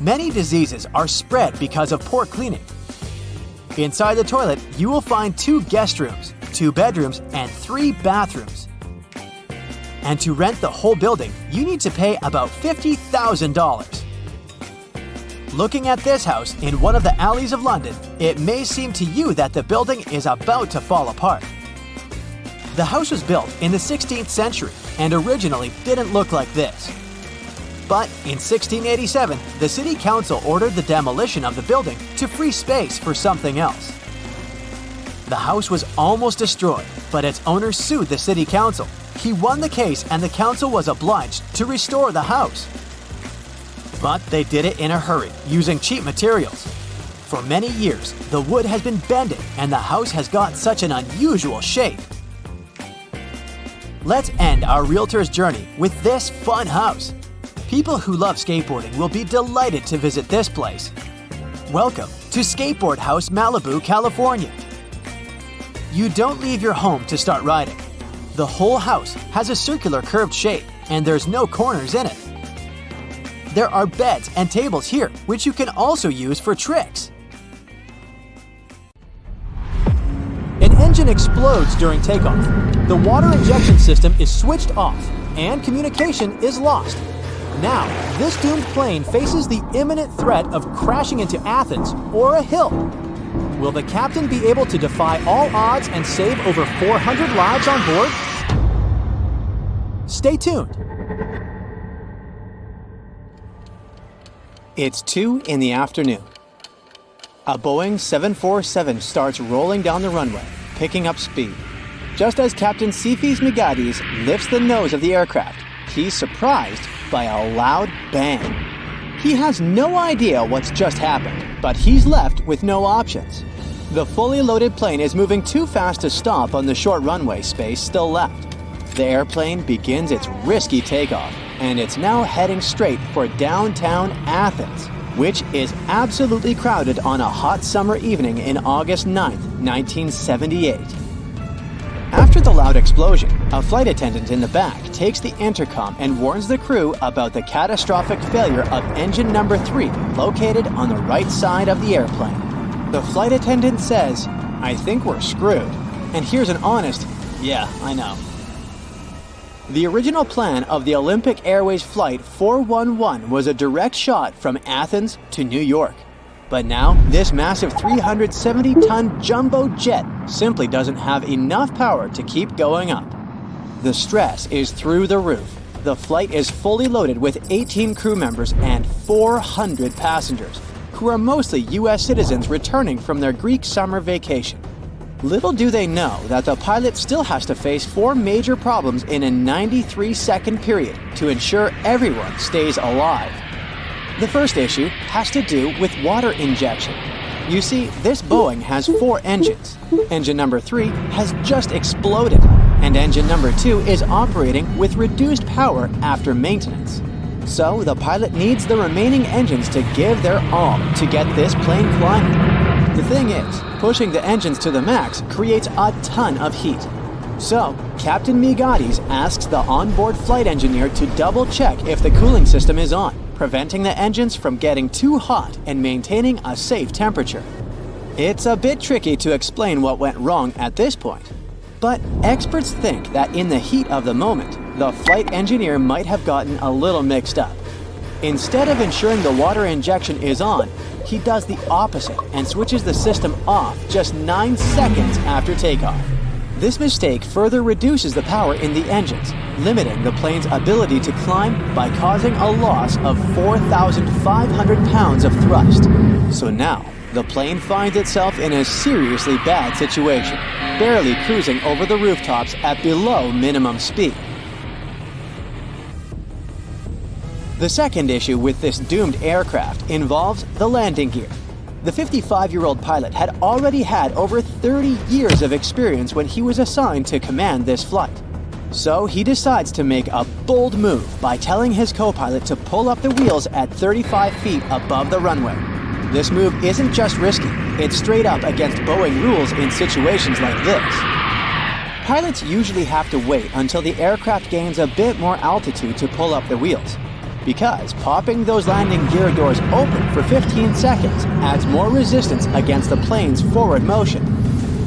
Many diseases are spread because of poor cleaning. Inside the toilet, you will find 2 guest rooms, 2 bedrooms, and 3 bathrooms. And to rent the whole building, you need to pay about $50,000. Looking at this house in one of the alleys of London, it may seem to you that the building is about to fall apart. The house was built in the 16th century and originally didn't look like this. But in 1687, the city council ordered the demolition of the building to free space for something else. The house was almost destroyed, but its owner sued the city council. He won the case and the council was obliged to restore the house. But they did it in a hurry, using cheap materials. For many years, the wood has been bending and the house has got such an unusual shape. Let's end our realtor's journey with this fun house. People who love skateboarding will be delighted to visit this place. Welcome to Skateboard House Malibu, California. You don't leave your home to start riding. The whole house has a circular curved shape and there's no corners in it. There are beds and tables here, which you can also use for tricks. An engine explodes during takeoff. The water injection system is switched off, and communication is lost. Now, this doomed plane faces the imminent threat of crashing into Athens or a hill. Will the captain be able to defy all odds and save over 400 lives on board? Stay tuned. It's 2 in the afternoon. A Boeing 747 starts rolling down the runway, picking up speed. Just as Captain Sifis Migadis lifts the nose of the aircraft, he's surprised by a loud bang. He has no idea what's just happened, but he's left with no options. The fully loaded plane is moving too fast to stop on the short runway space still left. The airplane begins its risky takeoff, and it's now heading straight for downtown Athens, which is absolutely crowded on a hot summer evening in August 9th, 1978. After the loud explosion, a flight attendant in the back takes the intercom and warns the crew about the catastrophic failure of engine number 3 located on the right side of the airplane. The flight attendant says, "I think we're screwed." And here's an honest, "Yeah, I know." The original plan of the Olympic Airways Flight 411 was a direct shot from Athens to New York. But now, this massive 370-ton jumbo jet simply doesn't have enough power to keep going up. The stress is through the roof. The flight is fully loaded with 18 crew members and 400 passengers, who are mostly US citizens returning from their Greek summer vacation. Little do they know that the pilot still has to face 4 major problems in a 93-second period to ensure everyone stays alive. The first issue has to do with water injection. You see, this Boeing has 4 engines. Engine number 3 has just exploded, and engine number 2 is operating with reduced power after maintenance. So the pilot needs the remaining engines to give their all to get this plane climbing. The thing is, pushing the engines to the max creates a ton of heat. So, Captain Migades asks the onboard flight engineer to double-check if the cooling system is on, preventing the engines from getting too hot and maintaining a safe temperature. It's a bit tricky to explain what went wrong at this point, but experts think that in the heat of the moment, the flight engineer might have gotten a little mixed up. Instead of ensuring the water injection is on, he does the opposite and switches the system off just 9 seconds after takeoff. This mistake further reduces the power in the engines, limiting the plane's ability to climb by causing a loss of 4,500 pounds of thrust. So now, the plane finds itself in a seriously bad situation, barely cruising over the rooftops at below minimum speed. The second issue with this doomed aircraft involves the landing gear. The 55-year-old pilot had already had over 30 years of experience when he was assigned to command this flight. So he decides to make a bold move by telling his co-pilot to pull up the wheels at 35 feet above the runway. This move isn't just risky, it's straight up against Boeing rules in situations like this. Pilots usually have to wait until the aircraft gains a bit more altitude to pull up the wheels, because popping those landing gear doors open for 15 seconds adds more resistance against the plane's forward motion.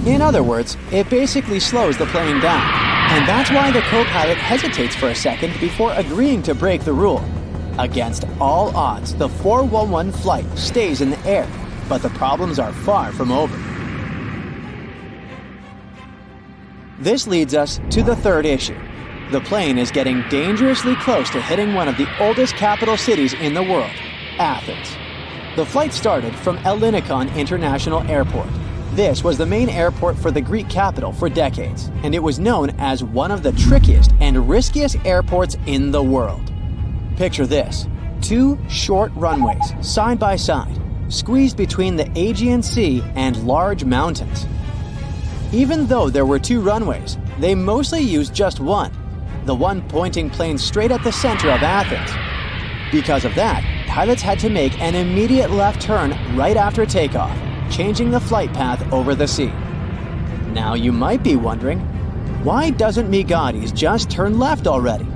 In other words, it basically slows the plane down, and that's why the co-pilot hesitates for a second before agreeing to break the rule. Against all odds, the 411 flight stays in the air, but the problems are far from over. This leads us to the third issue. The plane is getting dangerously close to hitting one of the oldest capital cities in the world, Athens. The flight started from Ellinikon International Airport. This was the main airport for the Greek capital for decades, and it was known as one of the trickiest and riskiest airports in the world. Picture this: 2 short runways, side by side, squeezed between the Aegean Sea and large mountains. Even though there were 2 runways, they mostly used just one, the one pointing planes straight at the center of Athens. Because of that, pilots had to make an immediate left turn right after takeoff, changing the flight path over the sea. Now you might be wondering, why doesn't Migades just turn left already?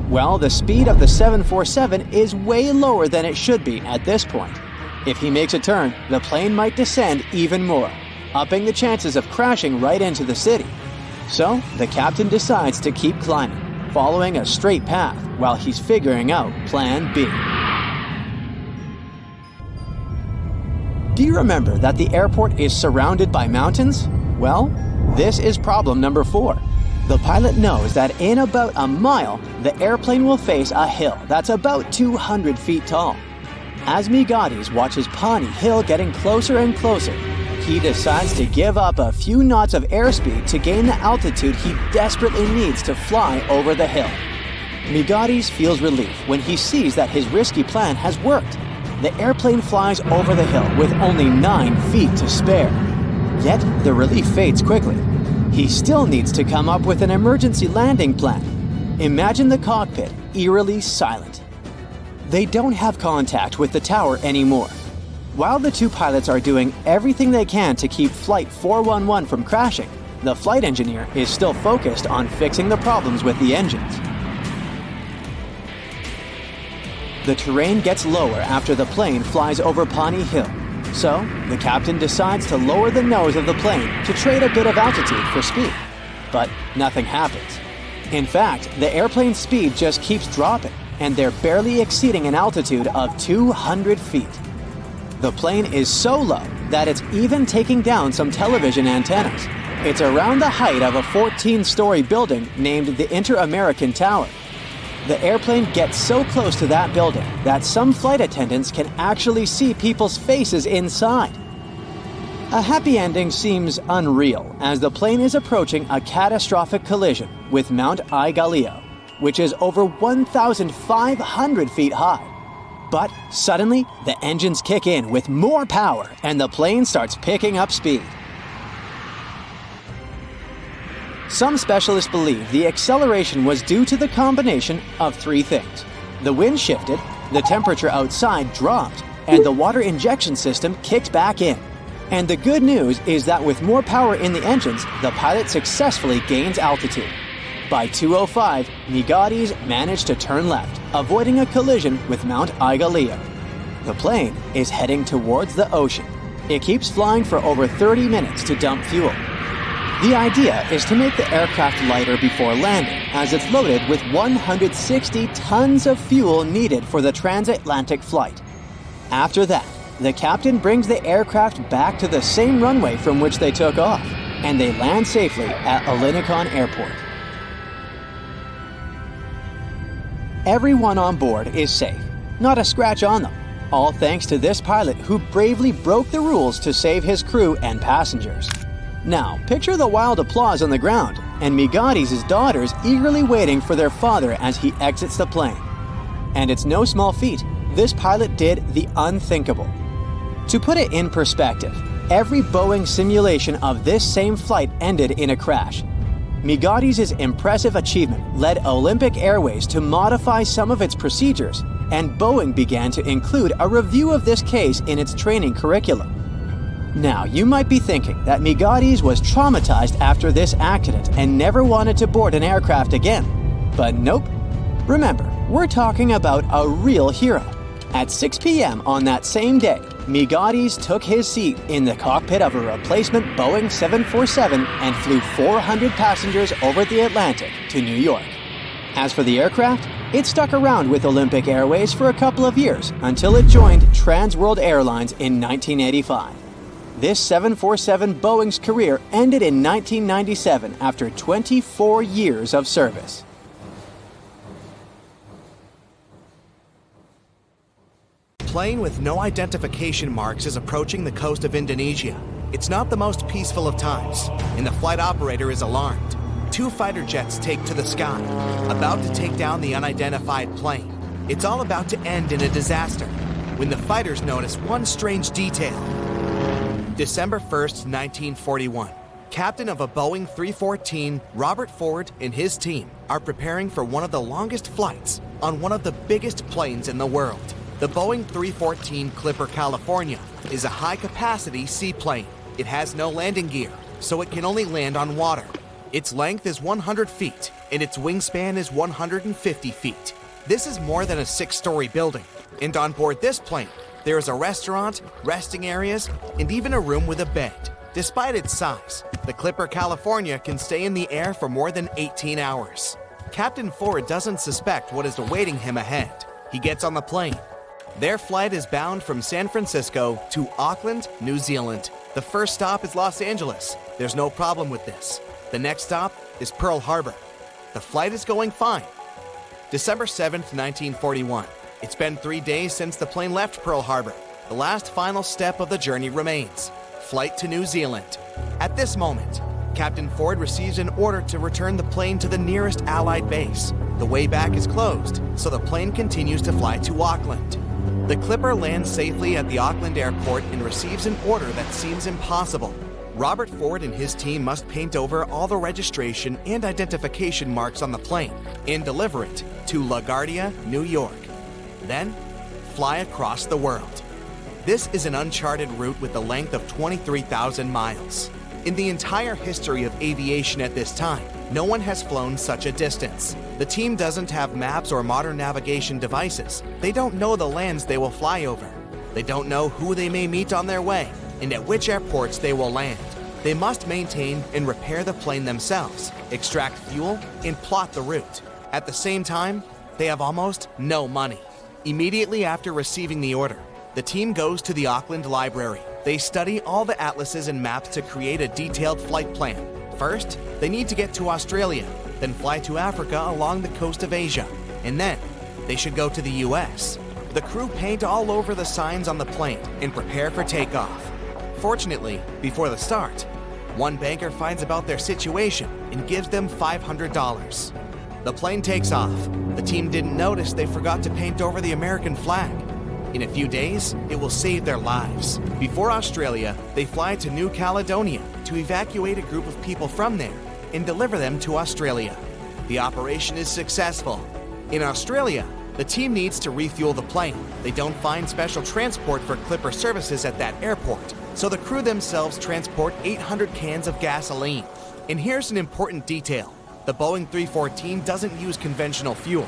Well, the speed of the 747 is way lower than it should be at this point. If he makes a turn, the plane might descend even more, upping the chances of crashing right into the city. So, the captain decides to keep climbing, following a straight path while he's figuring out Plan B. Do you remember that the airport is surrounded by mountains? Well, this is problem number 4. The pilot knows that in about a mile, the airplane will face a hill that's about 200 feet tall. As Migades watches Pawnee Hill getting closer and closer, he decides to give up a few knots of airspeed to gain the altitude he desperately needs to fly over the hill. Migades feels relief when he sees that his risky plan has worked. The airplane flies over the hill with only 9 feet to spare. Yet, the relief fades quickly. He still needs to come up with an emergency landing plan. Imagine the cockpit eerily silent. They don't have contact with the tower anymore. While the 2 pilots are doing everything they can to keep Flight 411 from crashing, the flight engineer is still focused on fixing the problems with the engines. The terrain gets lower after the plane flies over Pawnee Hill. So, the captain decides to lower the nose of the plane to trade a bit of altitude for speed. But nothing happens. In fact, the airplane's speed just keeps dropping, and they're barely exceeding an altitude of 200 feet. The plane is so low that it's even taking down some television antennas. It's around the height of a 14-story building named the Inter-American Tower. The airplane gets so close to that building that some flight attendants can actually see people's faces inside. A happy ending seems unreal as the plane is approaching a catastrophic collision with Mount Aigaleo, which is over 1,500 feet high. But suddenly, the engines kick in with more power and the plane starts picking up speed. Some specialists believe the acceleration was due to the combination of three things. The wind shifted, the temperature outside dropped, and the water injection system kicked back in. And the good news is that with more power in the engines, the pilot successfully gains altitude. By 2:05, Migatis managed to turn left, avoiding a collision with Mount Aigaleo. The plane is heading towards the ocean. It keeps flying for over 30 minutes to dump fuel. The idea is to make the aircraft lighter before landing, as it's loaded with 160 tons of fuel needed for the transatlantic flight. After that, the captain brings the aircraft back to the same runway from which they took off, and they land safely at Alinicon Airport. Everyone on board is safe, not a scratch on them, all thanks to this pilot who bravely broke the rules to save his crew and passengers. Now, picture the wild applause on the ground, and Migatis' daughters eagerly waiting for their father as he exits the plane. And it's no small feat, this pilot did the unthinkable. To put it in perspective, every Boeing simulation of this same flight ended in a crash. Migatis' impressive achievement led Olympic Airways to modify some of its procedures, and Boeing began to include a review of this case in its training curriculum. Now, you might be thinking that Migatis was traumatized after this accident and never wanted to board an aircraft again. But nope. Remember, we're talking about a real hero. At 6 p.m. on that same day, Migatis took his seat in the cockpit of a replacement Boeing 747 and flew 400 passengers over the Atlantic to New York. As for the aircraft, it stuck around with Olympic Airways for a couple of years until it joined Trans World Airlines in 1985. This 747 Boeing's career ended in 1997 after 24 years of service. Plane with no identification marks is approaching the coast of Indonesia. It's not the most peaceful of times, and the flight operator is alarmed. Two fighter jets take to the sky, about to take down the unidentified plane. It's all about to end in a disaster, when the fighters notice one strange detail. December 1st, 1941. Captain of a Boeing 314, Robert Ford and his team are preparing for one of the longest flights on one of the biggest planes in the world. The Boeing 314 Clipper California is a high-capacity seaplane. It has no landing gear, so it can only land on water. Its length is 100 feet, and its wingspan is 150 feet. This is more than a 6-story building, and on board this plane, there is a restaurant, resting areas, and even a room with a bed. Despite its size, the Clipper California can stay in the air for more than 18 hours. Captain Ford doesn't suspect what is awaiting him ahead. He gets on the plane. Their flight is bound from San Francisco to Auckland, New Zealand. The first stop is Los Angeles. There's no problem with this. The next stop is Pearl Harbor. The flight is going fine. December 7th, 1941. It's been 3 days since the plane left Pearl Harbor. The last final step of the journey remains: flight to New Zealand. At this moment, Captain Ford receives an order to return the plane to the nearest Allied base. The way back is closed, so the plane continues to fly to Auckland. The Clipper lands safely at the Auckland airport and receives an order that seems impossible. Robert Ford and his team must paint over all the registration and identification marks on the plane and deliver it to LaGuardia, New York. Then, fly across the world. This is an uncharted route with a length of 23,000 miles. In the entire history of aviation at this time, no one has flown such a distance. The team doesn't have maps or modern navigation devices. They don't know the lands they will fly over. They don't know who they may meet on their way and at which airports they will land. They must maintain and repair the plane themselves, extract fuel, and plot the route. At the same time, they have almost no money. Immediately after receiving the order, the team goes to the Auckland Library. They study all the atlases and maps to create a detailed flight plan. First, they need to get to Australia, then fly to Africa along the coast of Asia, and then they should go to the US. The crew paint all over the signs on the plane and prepare for takeoff. Fortunately, before the start, one banker finds about their situation and gives them $500. The plane takes off. The team didn't notice they forgot to paint over the American flag. In a few days, it will save their lives. Before Australia, they fly to New Caledonia to evacuate a group of people from there and deliver them to Australia. The operation is successful. In Australia, the team needs to refuel the plane. They don't find special transport for Clipper services at that airport, so the crew themselves transport 800 cans of gasoline. And here's an important detail. The Boeing 314 doesn't use conventional fuel.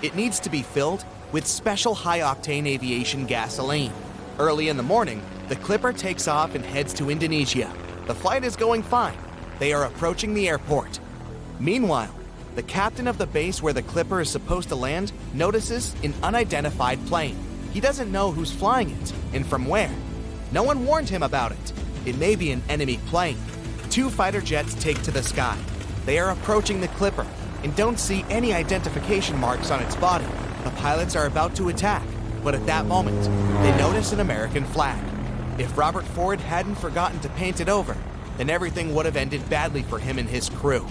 It needs to be filled with special high-octane aviation gasoline. Early in the morning, the Clipper takes off and heads to Indonesia. The flight is going fine. They are approaching the airport. Meanwhile, the captain of the base where the Clipper is supposed to land notices an unidentified plane. He doesn't know who's flying it and from where. No one warned him about it. It may be an enemy plane. 2 fighter jets take to the sky. They are approaching the Clipper and don't see any identification marks on its body. The pilots are about to attack, but at that moment, they notice an American flag. If Robert Ford hadn't forgotten to paint it over, then everything would have ended badly for him and his crew.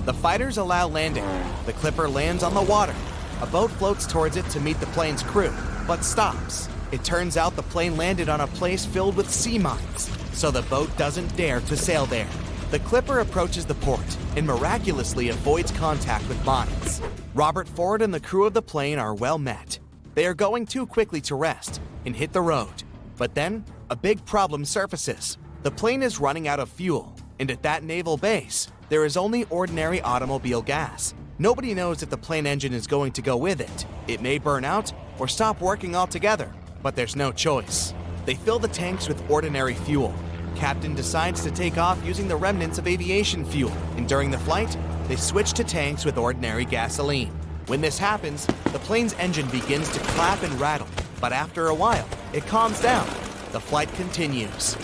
The fighters allow landing. The Clipper lands on the water. A boat floats towards it to meet the plane's crew, but stops. It turns out the plane landed on a place filled with sea mines, so the boat doesn't dare to sail there. The Clipper approaches the port and miraculously avoids contact with mines. Robert Ford and the crew of the plane are well met. They are going too quickly to rest and hit the road. But then, a big problem surfaces. The plane is running out of fuel, and at that naval base, there is only ordinary automobile gas. Nobody knows if the plane engine is going to go with it. It may burn out or stop working altogether, but there's no choice. They fill the tanks with ordinary fuel. Captain decides to take off using the remnants of aviation fuel, and during the flight, they switch to tanks with ordinary gasoline. When this happens, the plane's engine begins to clap and rattle, but after a while, it calms down. The flight continues.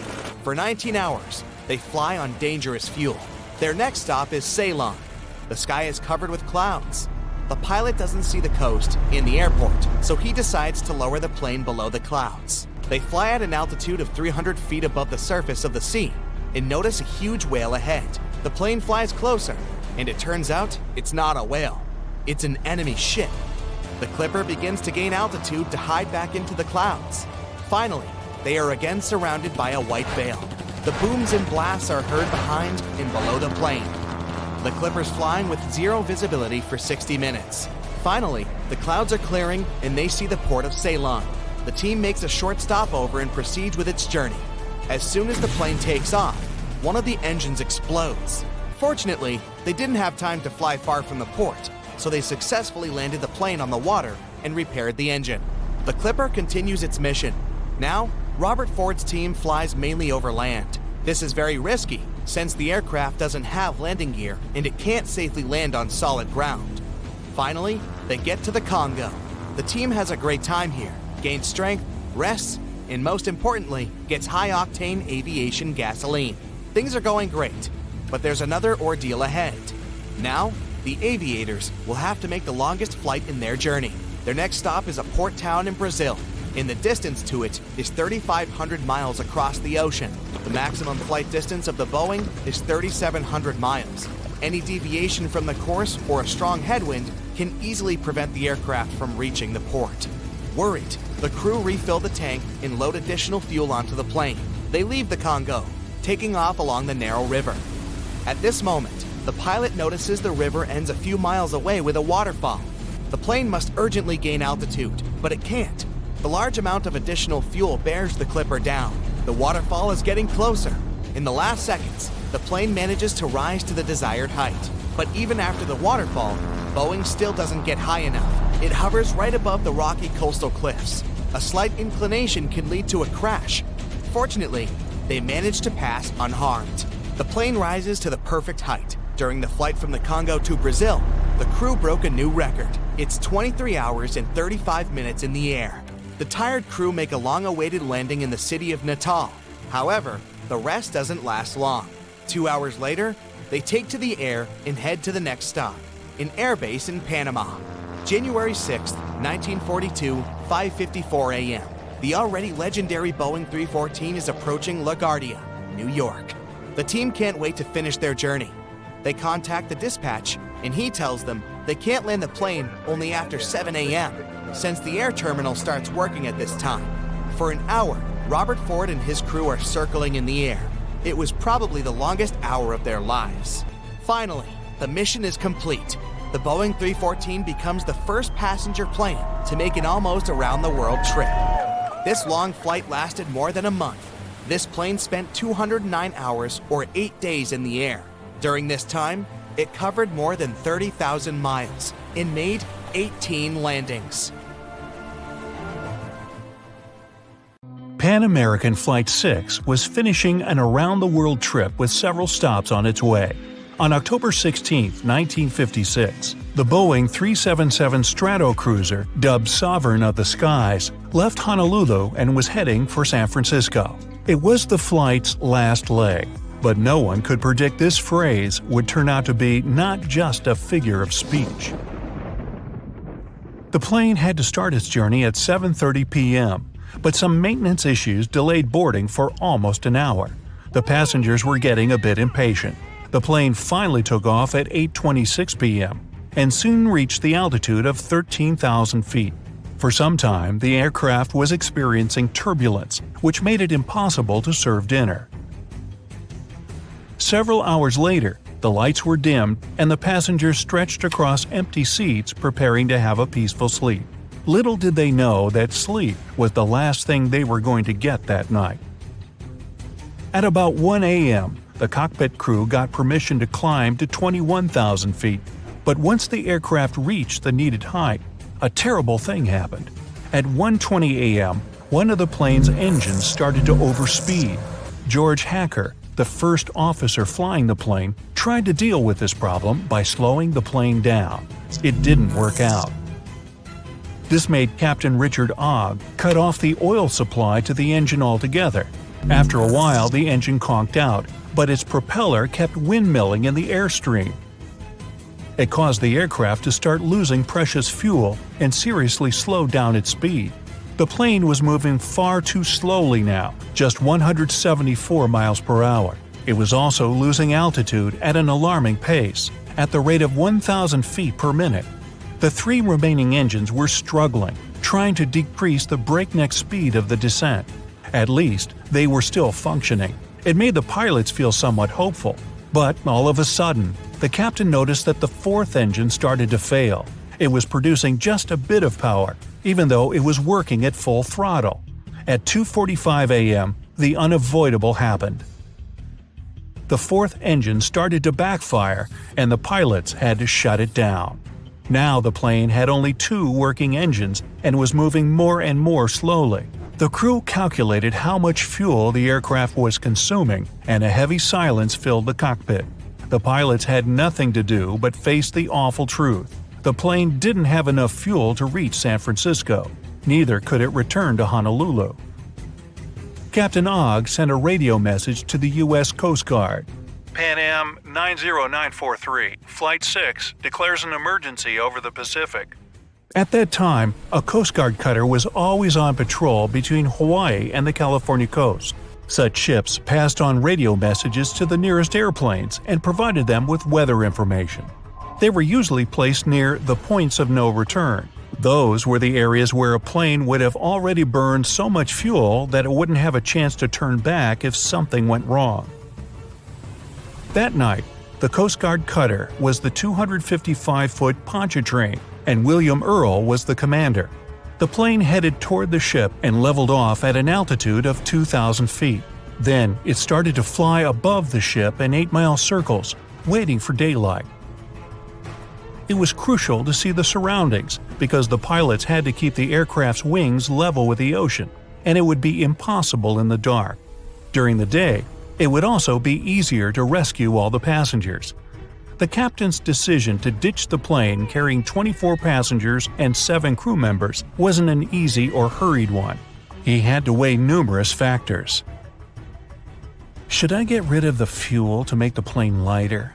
For 19 hours, they fly on dangerous fuel. Their next stop is Ceylon. The sky is covered with clouds. The pilot doesn't see the coast in the airport, so he decides to lower the plane below the clouds. They fly at an altitude of 300 feet above the surface of the sea and notice a huge whale ahead. The plane flies closer, and it turns out it's not a whale. It's an enemy ship. The Clipper begins to gain altitude to hide back into the clouds. Finally, they are again surrounded by a white veil. The booms and blasts are heard behind and below the plane. The Clipper's flying with zero visibility for 60 minutes. Finally, the clouds are clearing and they see the port of Ceylon. The team makes a short stopover and proceeds with its journey. As soon as the plane takes off, one of the engines explodes. Fortunately, they didn't have time to fly far from the port, so they successfully landed the plane on the water and repaired the engine. The Clipper continues its mission. Now, Robert Ford's team flies mainly over land. This is very risky, since the aircraft doesn't have landing gear and it can't safely land on solid ground. Finally, they get to the Congo. The team has a great time here, gains strength, rests, and most importantly, gets high-octane aviation gasoline. Things are going great, but there's another ordeal ahead. Now, the aviators will have to make the longest flight in their journey. Their next stop is a port town in Brazil, and the distance to it is 3,500 miles across the ocean. The maximum flight distance of the Boeing is 3,700 miles. Any deviation from the course or a strong headwind can easily prevent the aircraft from reaching the port. Worried, the crew refill the tank and load additional fuel onto the plane. They leave the Congo, taking off along the narrow river. At this moment, the pilot notices the river ends a few miles away with a waterfall. The plane must urgently gain altitude, but it can't. The large amount of additional fuel bears the Clipper down. The waterfall is getting closer. In the last seconds, the plane manages to rise to the desired height. But even after the waterfall, Boeing still doesn't get high enough. It hovers right above the rocky coastal cliffs. A slight inclination can lead to a crash. Fortunately, they managed to pass unharmed. The plane rises to the perfect height. During the flight from the Congo to Brazil, the crew broke a new record. It's 23 hours and 35 minutes in the air. The tired crew make a long-awaited landing in the city of Natal. However, the rest doesn't last long. 2 hours later, they take to the air and head to the next stop, an airbase in Panama. January 6, 1942, 5:54 a.m. The already legendary Boeing 314 is approaching LaGuardia, New York. The team can't wait to finish their journey. They contact the dispatch, and he tells them they can't land the plane only after 7 a.m., since the air terminal starts working at this time. For an hour, Robert Ford and his crew are circling in the air. It was probably the longest hour of their lives. Finally, the mission is complete. The Boeing 314 becomes the first passenger plane to make an almost around-the-world trip. This long flight lasted more than a month. This plane spent 209 hours or 8 days in the air. During this time, it covered more than 30,000 miles and made 18 landings. Pan American Flight 6 was finishing an around-the-world trip with several stops on its way. On October 16, 1956, the Boeing 377 Stratocruiser, dubbed Sovereign of the Skies, left Honolulu and was heading for San Francisco. It was the flight's last leg, but no one could predict this phrase would turn out to be not just a figure of speech. The plane had to start its journey at 7:30 p.m., but some maintenance issues delayed boarding for almost an hour. The passengers were getting a bit impatient. The plane finally took off at 8:26 p.m. and soon reached the altitude of 13,000 feet. For some time, the aircraft was experiencing turbulence, which made it impossible to serve dinner. Several hours later, the lights were dimmed and the passengers stretched across empty seats preparing to have a peaceful sleep. Little did they know that sleep was the last thing they were going to get that night. At about 1 a.m., the cockpit crew got permission to climb to 21,000 feet, but once the aircraft reached the needed height, a terrible thing happened. At 1:20 a.m., one of the plane's engines started to overspeed. George Hacker, the first officer flying the plane, tried to deal with this problem by slowing the plane down. It didn't work out. This made Captain Richard Ogg cut off the oil supply to the engine altogether. After a while, the engine conked out, but its propeller kept windmilling in the airstream. It caused the aircraft to start losing precious fuel and seriously slowed down its speed. The plane was moving far too slowly now, just 174 miles per hour. It was also losing altitude at an alarming pace, at the rate of 1,000 feet per minute. The three remaining engines were struggling, trying to decrease the breakneck speed of the descent. At least, they were still functioning. It made the pilots feel somewhat hopeful. But all of a sudden, the captain noticed that the fourth engine started to fail. It was producing just a bit of power, even though it was working at full throttle. At 2:45 a.m., the unavoidable happened. The fourth engine started to backfire, and the pilots had to shut it down. Now the plane had only 2 working engines and was moving more and more slowly. The crew calculated how much fuel the aircraft was consuming, and a heavy silence filled the cockpit. The pilots had nothing to do but face the awful truth. The plane didn't have enough fuel to reach San Francisco. Neither could it return to Honolulu. Captain Ogg sent a radio message to the U.S. Coast Guard. Pan Am 90943, Flight 6, declares an emergency over the Pacific. At that time, a Coast Guard cutter was always on patrol between Hawaii and the California coast. Such ships passed on radio messages to the nearest airplanes and provided them with weather information. They were usually placed near the points of no return. Those were the areas where a plane would have already burned so much fuel that it wouldn't have a chance to turn back if something went wrong. That night, the Coast Guard cutter was the 255-foot Pontchartrain, and William Earl was the commander. The plane headed toward the ship and leveled off at an altitude of 2,000 feet. Then it started to fly above the ship in 8-mile circles, waiting for daylight. It was crucial to see the surroundings because the pilots had to keep the aircraft's wings level with the ocean, and it would be impossible in the dark. During the day, it would also be easier to rescue all the passengers. The captain's decision to ditch the plane carrying 24 passengers and 7 crew members wasn't an easy or hurried one. He had to weigh numerous factors. Should I get rid of the fuel to make the plane lighter?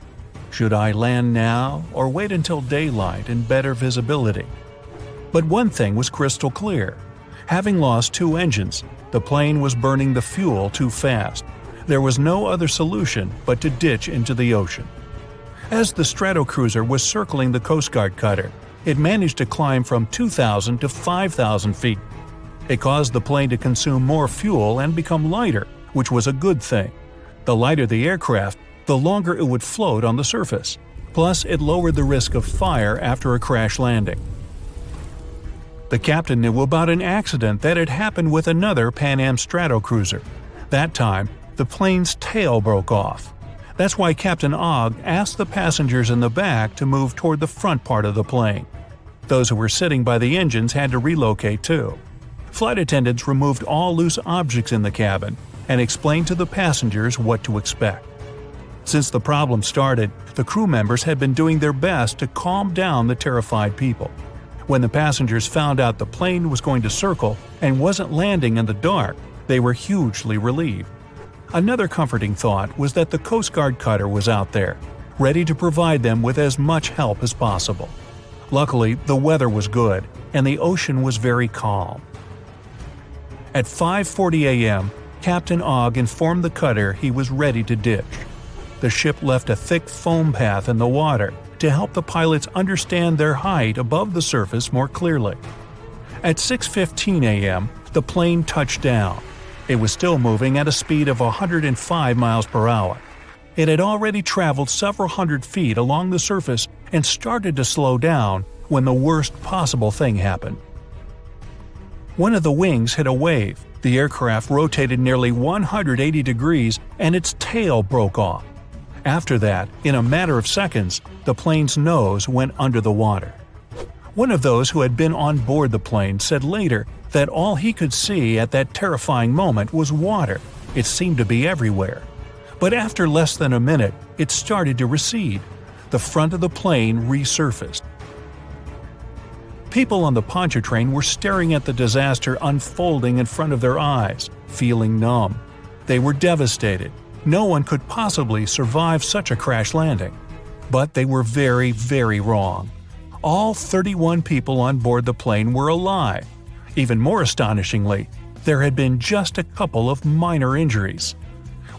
Should I land now or wait until daylight and better visibility? But one thing was crystal clear. Having lost 2 engines, the plane was burning the fuel too fast. There was no other solution but to ditch into the ocean. As the Stratocruiser was circling the Coast Guard cutter, it managed to climb from 2,000 to 5,000 feet. It caused the plane to consume more fuel and become lighter, which was a good thing. The lighter the aircraft, the longer it would float on the surface. Plus, it lowered the risk of fire after a crash landing. The captain knew about an accident that had happened with another Pan Am Stratocruiser. That time, the plane's tail broke off. That's why Captain Ogg asked the passengers in the back to move toward the front part of the plane. Those who were sitting by the engines had to relocate too. Flight attendants removed all loose objects in the cabin and explained to the passengers what to expect. Since the problem started, the crew members had been doing their best to calm down the terrified people. When the passengers found out the plane was going to circle and wasn't landing in the dark, they were hugely relieved. Another comforting thought was that the Coast Guard cutter was out there, ready to provide them with as much help as possible. Luckily, the weather was good, and the ocean was very calm. At 5:40 a.m., Captain Ogg informed the cutter he was ready to ditch. The ship left a thick foam path in the water to help the pilots understand their height above the surface more clearly. At 6:15 a.m., the plane touched down. It was still moving at a speed of 105 miles per hour. It had already traveled several hundred feet along the surface and started to slow down when the worst possible thing happened. One of the wings hit a wave, the aircraft rotated nearly 180 degrees, and its tail broke off. After that, in a matter of seconds, the plane's nose went under the water. One of those who had been on board the plane said later that all he could see at that terrifying moment was water. It seemed to be everywhere. But after less than a minute, it started to recede. The front of the plane resurfaced. People on the Pontchartrain were staring at the disaster unfolding in front of their eyes, feeling numb. They were devastated. No one could possibly survive such a crash landing. But they were very, very wrong. All 31 people on board the plane were alive. Even more astonishingly, there had been just a couple of minor injuries.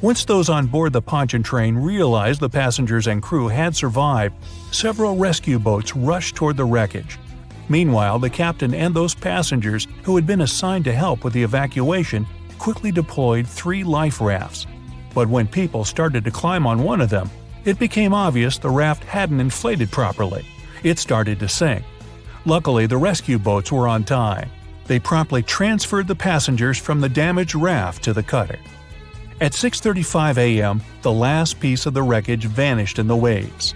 Once those on board the Pontchartrain realized the passengers and crew had survived, several rescue boats rushed toward the wreckage. Meanwhile, the captain and those passengers who had been assigned to help with the evacuation quickly deployed 3 life rafts. But when people started to climb on one of them, it became obvious the raft hadn't inflated properly. It started to sink. Luckily, the rescue boats were on time. They promptly transferred the passengers from the damaged raft to the cutter. At 6:35 a.m., the last piece of the wreckage vanished in the waves.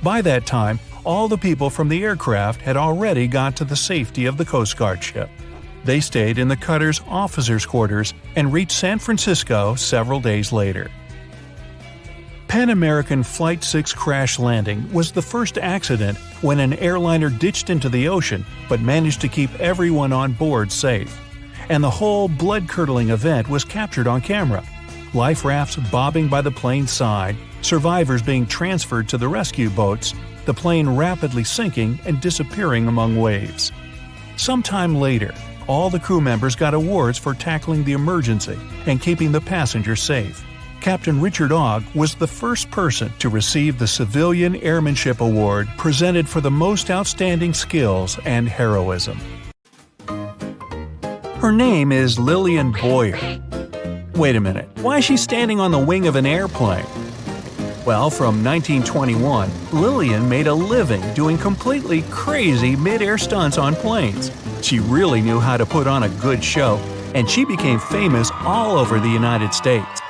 By that time, all the people from the aircraft had already got to the safety of the Coast Guard ship. They stayed in the cutter's officers' quarters and reached San Francisco several days later. Pan American Flight 6 crash landing was the first accident when an airliner ditched into the ocean but managed to keep everyone on board safe. And the whole blood-curdling event was captured on camera. Life rafts bobbing by the plane's side, survivors being transferred to the rescue boats, the plane rapidly sinking and disappearing among waves. Sometime later, all the crew members got awards for tackling the emergency and keeping the passengers safe. Captain Richard Ogg was the first person to receive the Civilian Airmanship Award presented for the most outstanding skills and heroism. Her name is Lillian Boyer. Wait a minute, why is she standing on the wing of an airplane? Well, from 1921, Lillian made a living doing completely crazy mid-air stunts on planes. She really knew how to put on a good show, and she became famous all over the United States.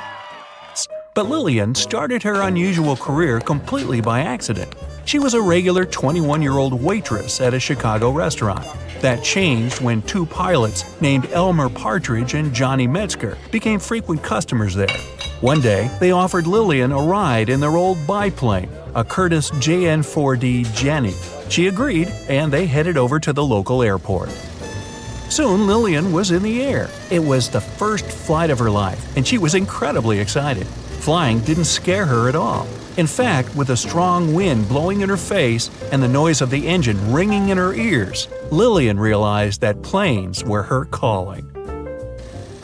But Lillian started her unusual career completely by accident. She was a regular 21-year-old waitress at a Chicago restaurant. That changed when two pilots named Elmer Partridge and Johnny Metzger became frequent customers there. One day, they offered Lillian a ride in their old biplane, a Curtiss JN-4D Jenny. She agreed, and they headed over to the local airport. Soon, Lillian was in the air. It was the first flight of her life, and she was incredibly excited. Flying didn't scare her at all. In fact, with a strong wind blowing in her face and the noise of the engine ringing in her ears, Lillian realized that planes were her calling.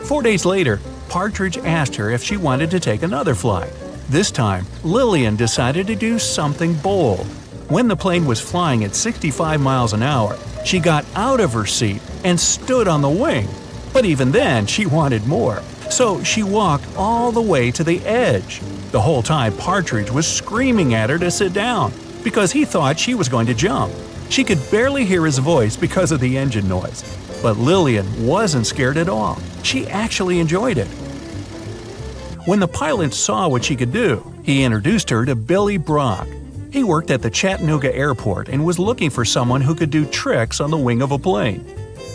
4 days later, Partridge asked her if she wanted to take another flight. This time, Lillian decided to do something bold. When the plane was flying at 65 miles an hour, she got out of her seat and stood on the wing. But even then, she wanted more. So she walked all the way to the edge. The whole time, Partridge was screaming at her to sit down because he thought she was going to jump. She could barely hear his voice because of the engine noise. But Lillian wasn't scared at all. She actually enjoyed it. When the pilot saw what she could do, he introduced her to Billy Brock. He worked at the Chattanooga airport and was looking for someone who could do tricks on the wing of a plane.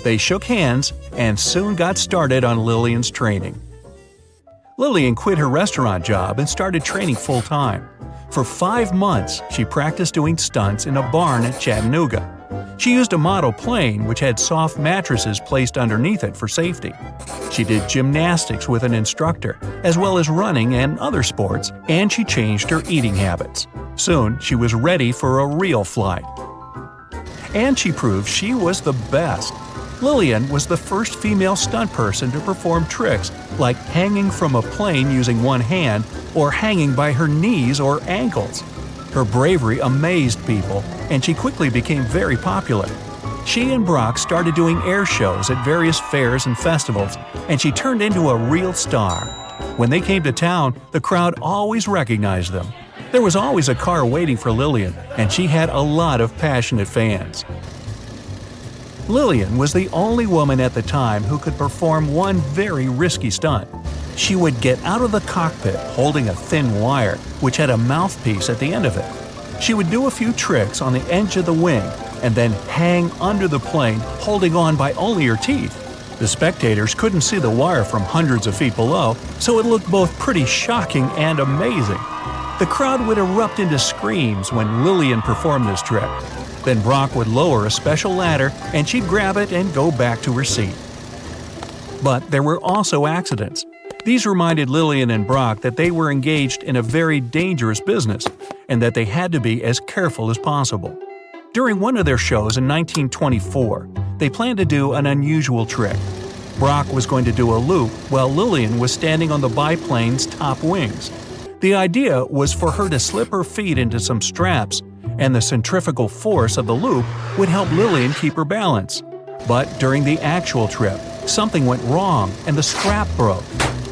They shook hands and soon got started on Lillian's training. Lillian quit her restaurant job and started training full-time. For 5 months, she practiced doing stunts in a barn at Chattanooga. She used a model plane which had soft mattresses placed underneath it for safety. She did gymnastics with an instructor, as well as running and other sports, and she changed her eating habits. Soon, she was ready for a real flight. And she proved she was the best. Lillian was the first female stunt person to perform tricks like hanging from a plane using one hand or hanging by her knees or ankles. Her bravery amazed people, and she quickly became very popular. She and Brock started doing air shows at various fairs and festivals, and she turned into a real star. When they came to town, the crowd always recognized them. There was always a car waiting for Lillian, and she had a lot of passionate fans. Lillian was the only woman at the time who could perform one very risky stunt. She would get out of the cockpit holding a thin wire, which had a mouthpiece at the end of it. She would do a few tricks on the edge of the wing and then hang under the plane holding on by only her teeth. The spectators couldn't see the wire from hundreds of feet below, so it looked both pretty shocking and amazing. The crowd would erupt into screams when Lillian performed this trick. Then Brock would lower a special ladder and she'd grab it and go back to her seat. But there were also accidents. These reminded Lillian and Brock that they were engaged in a very dangerous business and that they had to be as careful as possible. During one of their shows in 1924, they planned to do an unusual trick. Brock was going to do a loop while Lillian was standing on the biplane's top wings. The idea was for her to slip her feet into some straps, and the centrifugal force of the loop would help Lillian keep her balance. But during the actual trip, something went wrong and the strap broke.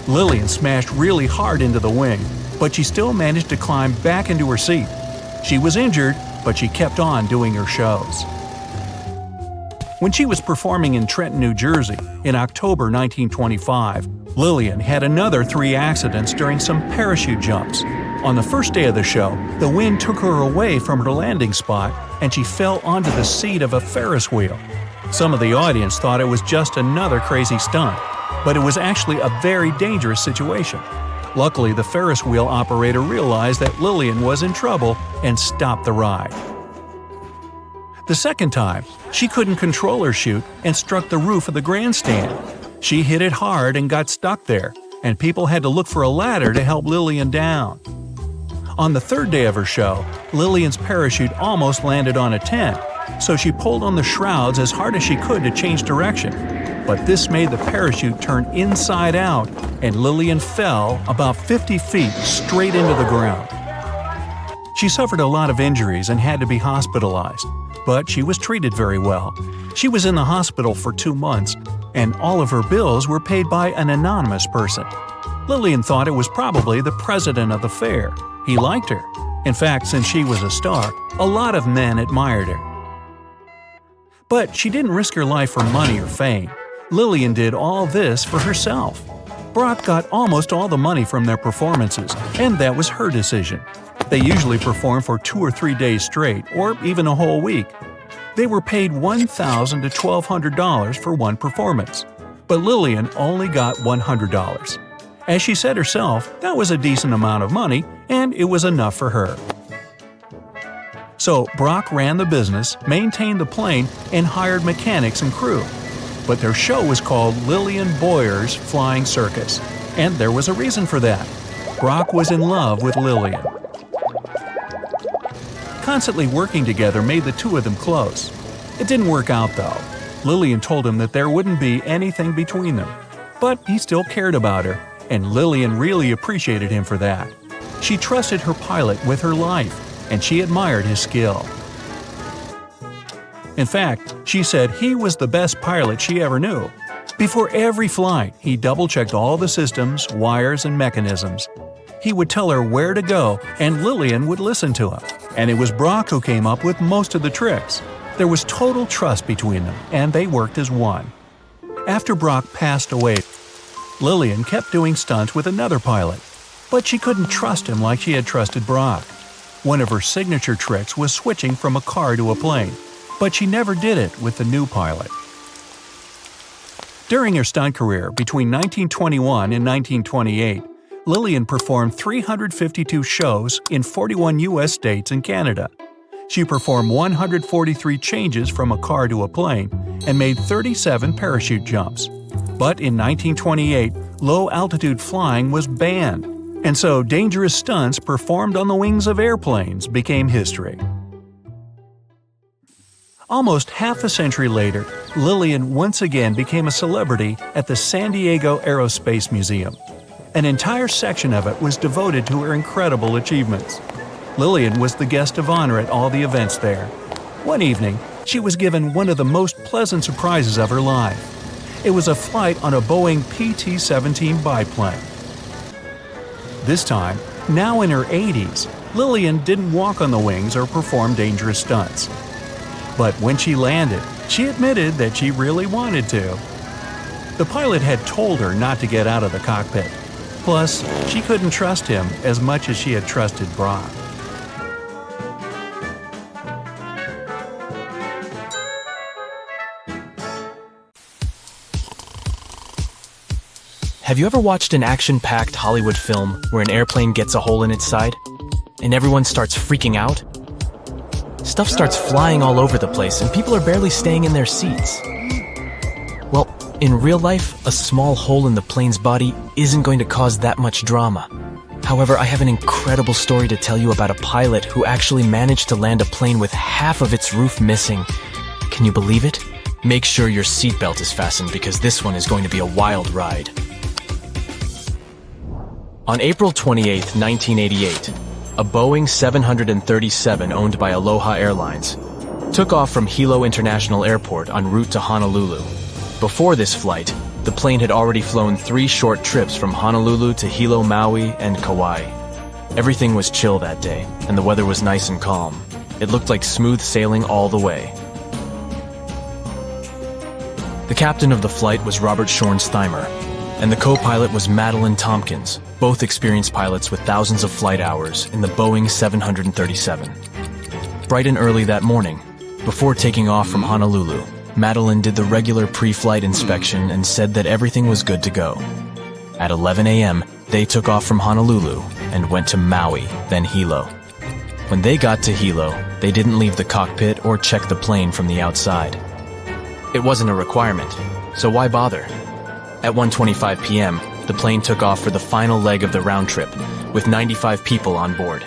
Lillian smashed really hard into the wing, but she still managed to climb back into her seat. She was injured, but she kept on doing her shows. When she was performing in Trenton, New Jersey, in October 1925, Lillian had another 3 accidents during some parachute jumps. On the first day of the show, the wind took her away from her landing spot and she fell onto the seat of a Ferris wheel. Some of the audience thought it was just another crazy stunt, but it was actually a very dangerous situation. Luckily, the Ferris wheel operator realized that Lillian was in trouble and stopped the ride. The second time, she couldn't control her chute and struck the roof of the grandstand. She hit it hard and got stuck there, and people had to look for a ladder to help Lillian down. On the third day of her show, Lillian's parachute almost landed on a tent, so she pulled on the shrouds as hard as she could to change direction. But this made the parachute turn inside out, and Lillian fell about 50 feet straight into the ground. She suffered a lot of injuries and had to be hospitalized, but she was treated very well. She was in the hospital for 2 months, and all of her bills were paid by an anonymous person. Lillian thought it was probably the president of the fair. He liked her. In fact, since she was a star, a lot of men admired her. But she didn't risk her life for money or fame. Lillian did all this for herself. Brock got almost all the money from their performances, and that was her decision. They usually perform for 2 or 3 days straight, or even a whole week. They were paid $1,000 to $1,200 for one performance, but Lillian only got $100. As she said herself, that was a decent amount of money, and it was enough for her. So Brock ran the business, maintained the plane, and hired mechanics and crew. But their show was called Lillian Boyer's Flying Circus, and there was a reason for that. Brock was in love with Lillian. Constantly working together made the two of them close. It didn't work out though. Lillian told him that there wouldn't be anything between them. But he still cared about her, and Lillian really appreciated him for that. She trusted her pilot with her life, and she admired his skill. In fact, she said he was the best pilot she ever knew. Before every flight, he double-checked all the systems, wires, and mechanisms. He would tell her where to go, and Lillian would listen to him. And it was Brock who came up with most of the tricks. There was total trust between them, and they worked as one. After Brock passed away, Lillian kept doing stunts with another pilot, but she couldn't trust him like she had trusted Brock. One of her signature tricks was switching from a car to a plane, but she never did it with the new pilot. During her stunt career between 1921 and 1928, Lillian performed 352 shows in 41 U.S. states and Canada. She performed 143 changes from a car to a plane and made 37 parachute jumps. But in 1928, low-altitude flying was banned, and so dangerous stunts performed on the wings of airplanes became history. Almost half a century later, Lillian once again became a celebrity at the San Diego Aerospace Museum. An entire section of it was devoted to her incredible achievements. Lillian was the guest of honor at all the events there. One evening, she was given one of the most pleasant surprises of her life. It was a flight on a Boeing PT-17 biplane. This time, now in her 80s, Lillian didn't walk on the wings or perform dangerous stunts. But when she landed, she admitted that she really wanted to. The pilot had told her not to get out of the cockpit. Plus, she couldn't trust him as much as she had trusted Brock. Have you ever watched an action-packed Hollywood film where an airplane gets a hole in its side and everyone starts freaking out? Stuff starts flying all over the place and people are barely staying in their seats. Well, in real life, a small hole in the plane's body isn't going to cause that much drama. However, I have an incredible story to tell you about a pilot who actually managed to land a plane with half of its roof missing. Can you believe it? Make sure your seatbelt is fastened because this one is going to be a wild ride. On April 28, 1988, a Boeing 737 owned by Aloha Airlines took off from Hilo International Airport en route to Honolulu. Before this flight, the plane had already flown 3 short trips from Honolulu to Hilo, Maui, and Kauai. Everything was chill that day, and the weather was nice and calm. It looked like smooth sailing all the way. The captain of the flight was Robert Schornsteimer, and the co-pilot was Madeline Tompkins, both experienced pilots with thousands of flight hours in the Boeing 737. Bright and early that morning, before taking off from Honolulu, Madeline did the regular pre-flight inspection and said that everything was good to go. At 11 a.m., they took off from Honolulu and went to Maui, then Hilo. When they got to Hilo, they didn't leave the cockpit or check the plane from the outside. It wasn't a requirement, so why bother? At 1:25 p.m., the plane took off for the final leg of the round trip, with 95 people on board.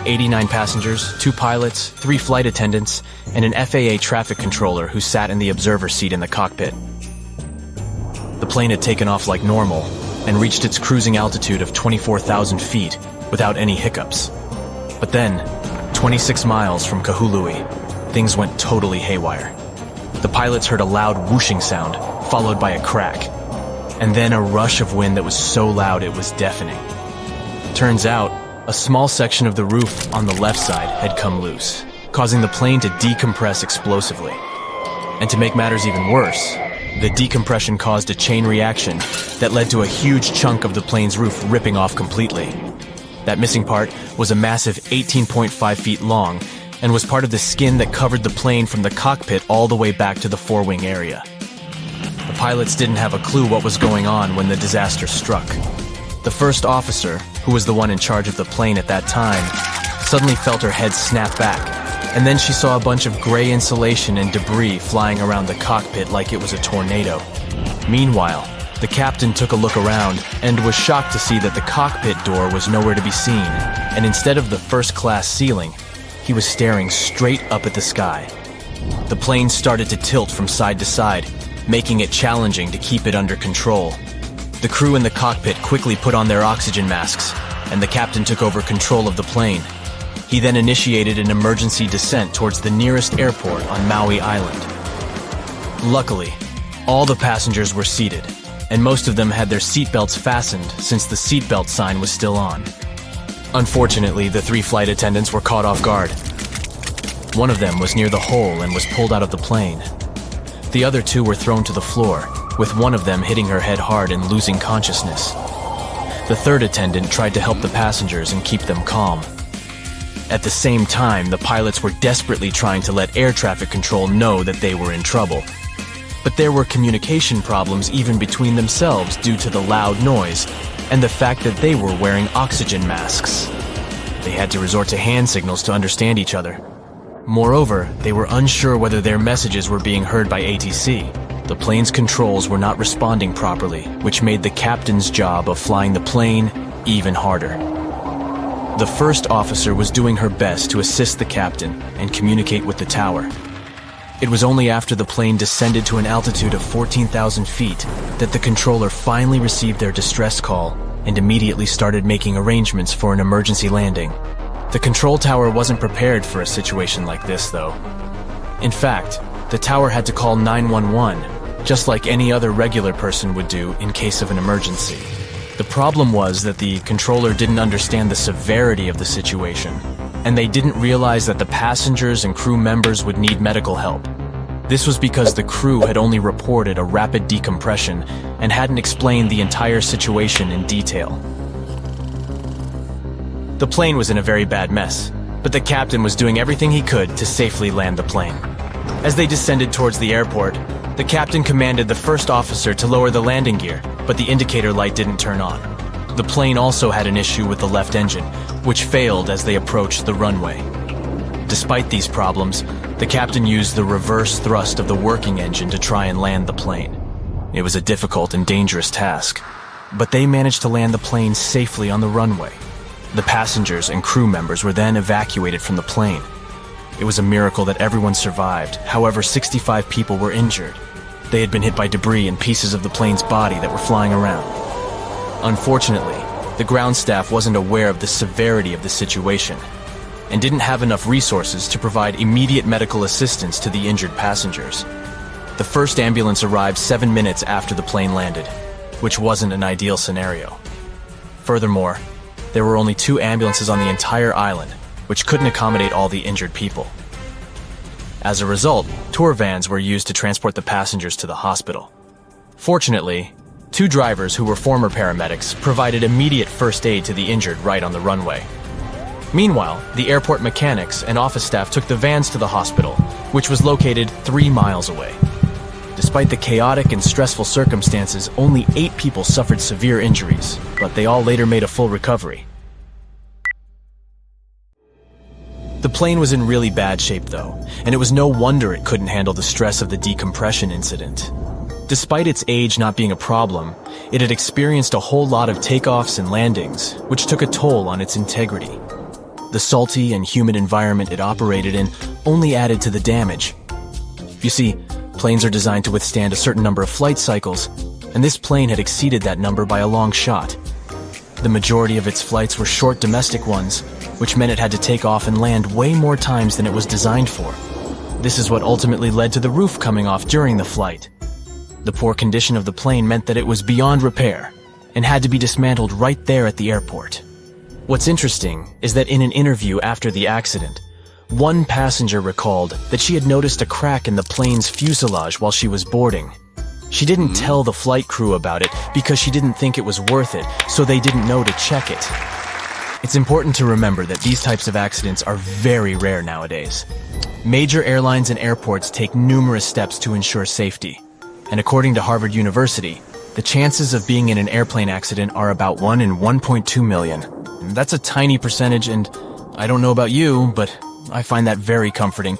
89 passengers, 2 pilots, 3 flight attendants, and an FAA traffic controller who sat in the observer seat in the cockpit. The plane had taken off like normal and reached its cruising altitude of 24,000 feet without any hiccups. But then, 26 miles from Kahului, things went totally haywire. The pilots heard a loud whooshing sound, followed by a crack, and then a rush of wind that was so loud it was deafening. Turns out, a small section of the roof on the left side had come loose, causing the plane to decompress explosively. And to make matters even worse, the decompression caused a chain reaction that led to a huge chunk of the plane's roof ripping off completely. That missing part was a massive 18.5 feet long and was part of the skin that covered the plane from the cockpit all the way back to the forewing area. The pilots didn't have a clue what was going on when the disaster struck. The first officer, who was the one in charge of the plane at that time, suddenly felt her head snap back, and then she saw a bunch of gray insulation and debris flying around the cockpit like it was a tornado. Meanwhile, the captain took a look around and was shocked to see that the cockpit door was nowhere to be seen, and instead of the first-class ceiling, he was staring straight up at the sky. The plane started to tilt from side to side, making it challenging to keep it under control. The crew in the cockpit quickly put on their oxygen masks, and the captain took over control of the plane. He then initiated an emergency descent towards the nearest airport on Maui Island. Luckily, all the passengers were seated, and most of them had their seatbelts fastened since the seatbelt sign was still on. Unfortunately, the 3 flight attendants were caught off guard. One of them was near the hole and was pulled out of the plane. The other 2 were thrown to the floor, with one of them hitting her head hard and losing consciousness. The third attendant tried to help the passengers and keep them calm. At the same time, the pilots were desperately trying to let air traffic control know that they were in trouble. But there were communication problems even between themselves due to the loud noise and the fact that they were wearing oxygen masks. They had to resort to hand signals to understand each other. Moreover, they were unsure whether their messages were being heard by ATC. The plane's controls were not responding properly, which made the captain's job of flying the plane even harder. The first officer was doing her best to assist the captain and communicate with the tower. It was only after the plane descended to an altitude of 14,000 feet that the controller finally received their distress call and immediately started making arrangements for an emergency landing. The control tower wasn't prepared for a situation like this, though. In fact, the tower had to call 911, just like any other regular person would do in case of an emergency. The problem was that the controller didn't understand the severity of the situation, and they didn't realize that the passengers and crew members would need medical help. This was because the crew had only reported a rapid decompression and hadn't explained the entire situation in detail. The plane was in a very bad mess, but the captain was doing everything he could to safely land the plane. As they descended towards the airport, the captain commanded the first officer to lower the landing gear, but the indicator light didn't turn on. The plane also had an issue with the left engine, which failed as they approached the runway. Despite these problems, the captain used the reverse thrust of the working engine to try and land the plane. It was a difficult and dangerous task, but they managed to land the plane safely on the runway. The passengers and crew members were then evacuated from the plane. It was a miracle that everyone survived. However, 65 people were injured. They had been hit by debris and pieces of the plane's body that were flying around. Unfortunately, the ground staff wasn't aware of the severity of the situation and didn't have enough resources to provide immediate medical assistance to the injured passengers. The first ambulance arrived 7 minutes after the plane landed, which wasn't an ideal scenario. Furthermore, there were only 2 ambulances on the entire island, which couldn't accommodate all the injured people. As a result, tour vans were used to transport the passengers to the hospital. Fortunately, 2 drivers who were former paramedics provided immediate first aid to the injured right on the runway. Meanwhile, the airport mechanics and office staff took the vans to the hospital, which was located 3 miles away. Despite the chaotic and stressful circumstances, only 8 people suffered severe injuries, but they all later made a full recovery. The plane was in really bad shape though, and it was no wonder it couldn't handle the stress of the decompression incident. Despite its age not being a problem, it had experienced a whole lot of takeoffs and landings, which took a toll on its integrity. The salty and humid environment it operated in only added to the damage. You see, planes are designed to withstand a certain number of flight cycles, and this plane had exceeded that number by a long shot. The majority of its flights were short domestic ones, which meant it had to take off and land way more times than it was designed for. This is what ultimately led to the roof coming off during the flight. The poor condition of the plane meant that it was beyond repair and had to be dismantled right there at the airport. What's interesting is that in an interview after the accident, one passenger recalled that she had noticed a crack in the plane's fuselage while she was boarding. She didn't tell the flight crew about it because she didn't think it was worth it, so they didn't know to check it. It's important to remember that these types of accidents are very rare nowadays. Major airlines and airports take numerous steps to ensure safety. And according to Harvard University, the chances of being in an airplane accident are about 1 in 1.2 million. That's a tiny percentage, and I don't know about you, but I find that very comforting.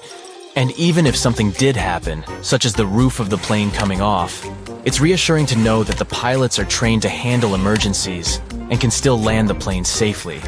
And even if something did happen, such as the roof of the plane coming off, it's reassuring to know that the pilots are trained to handle emergencies and can still land the plane safely.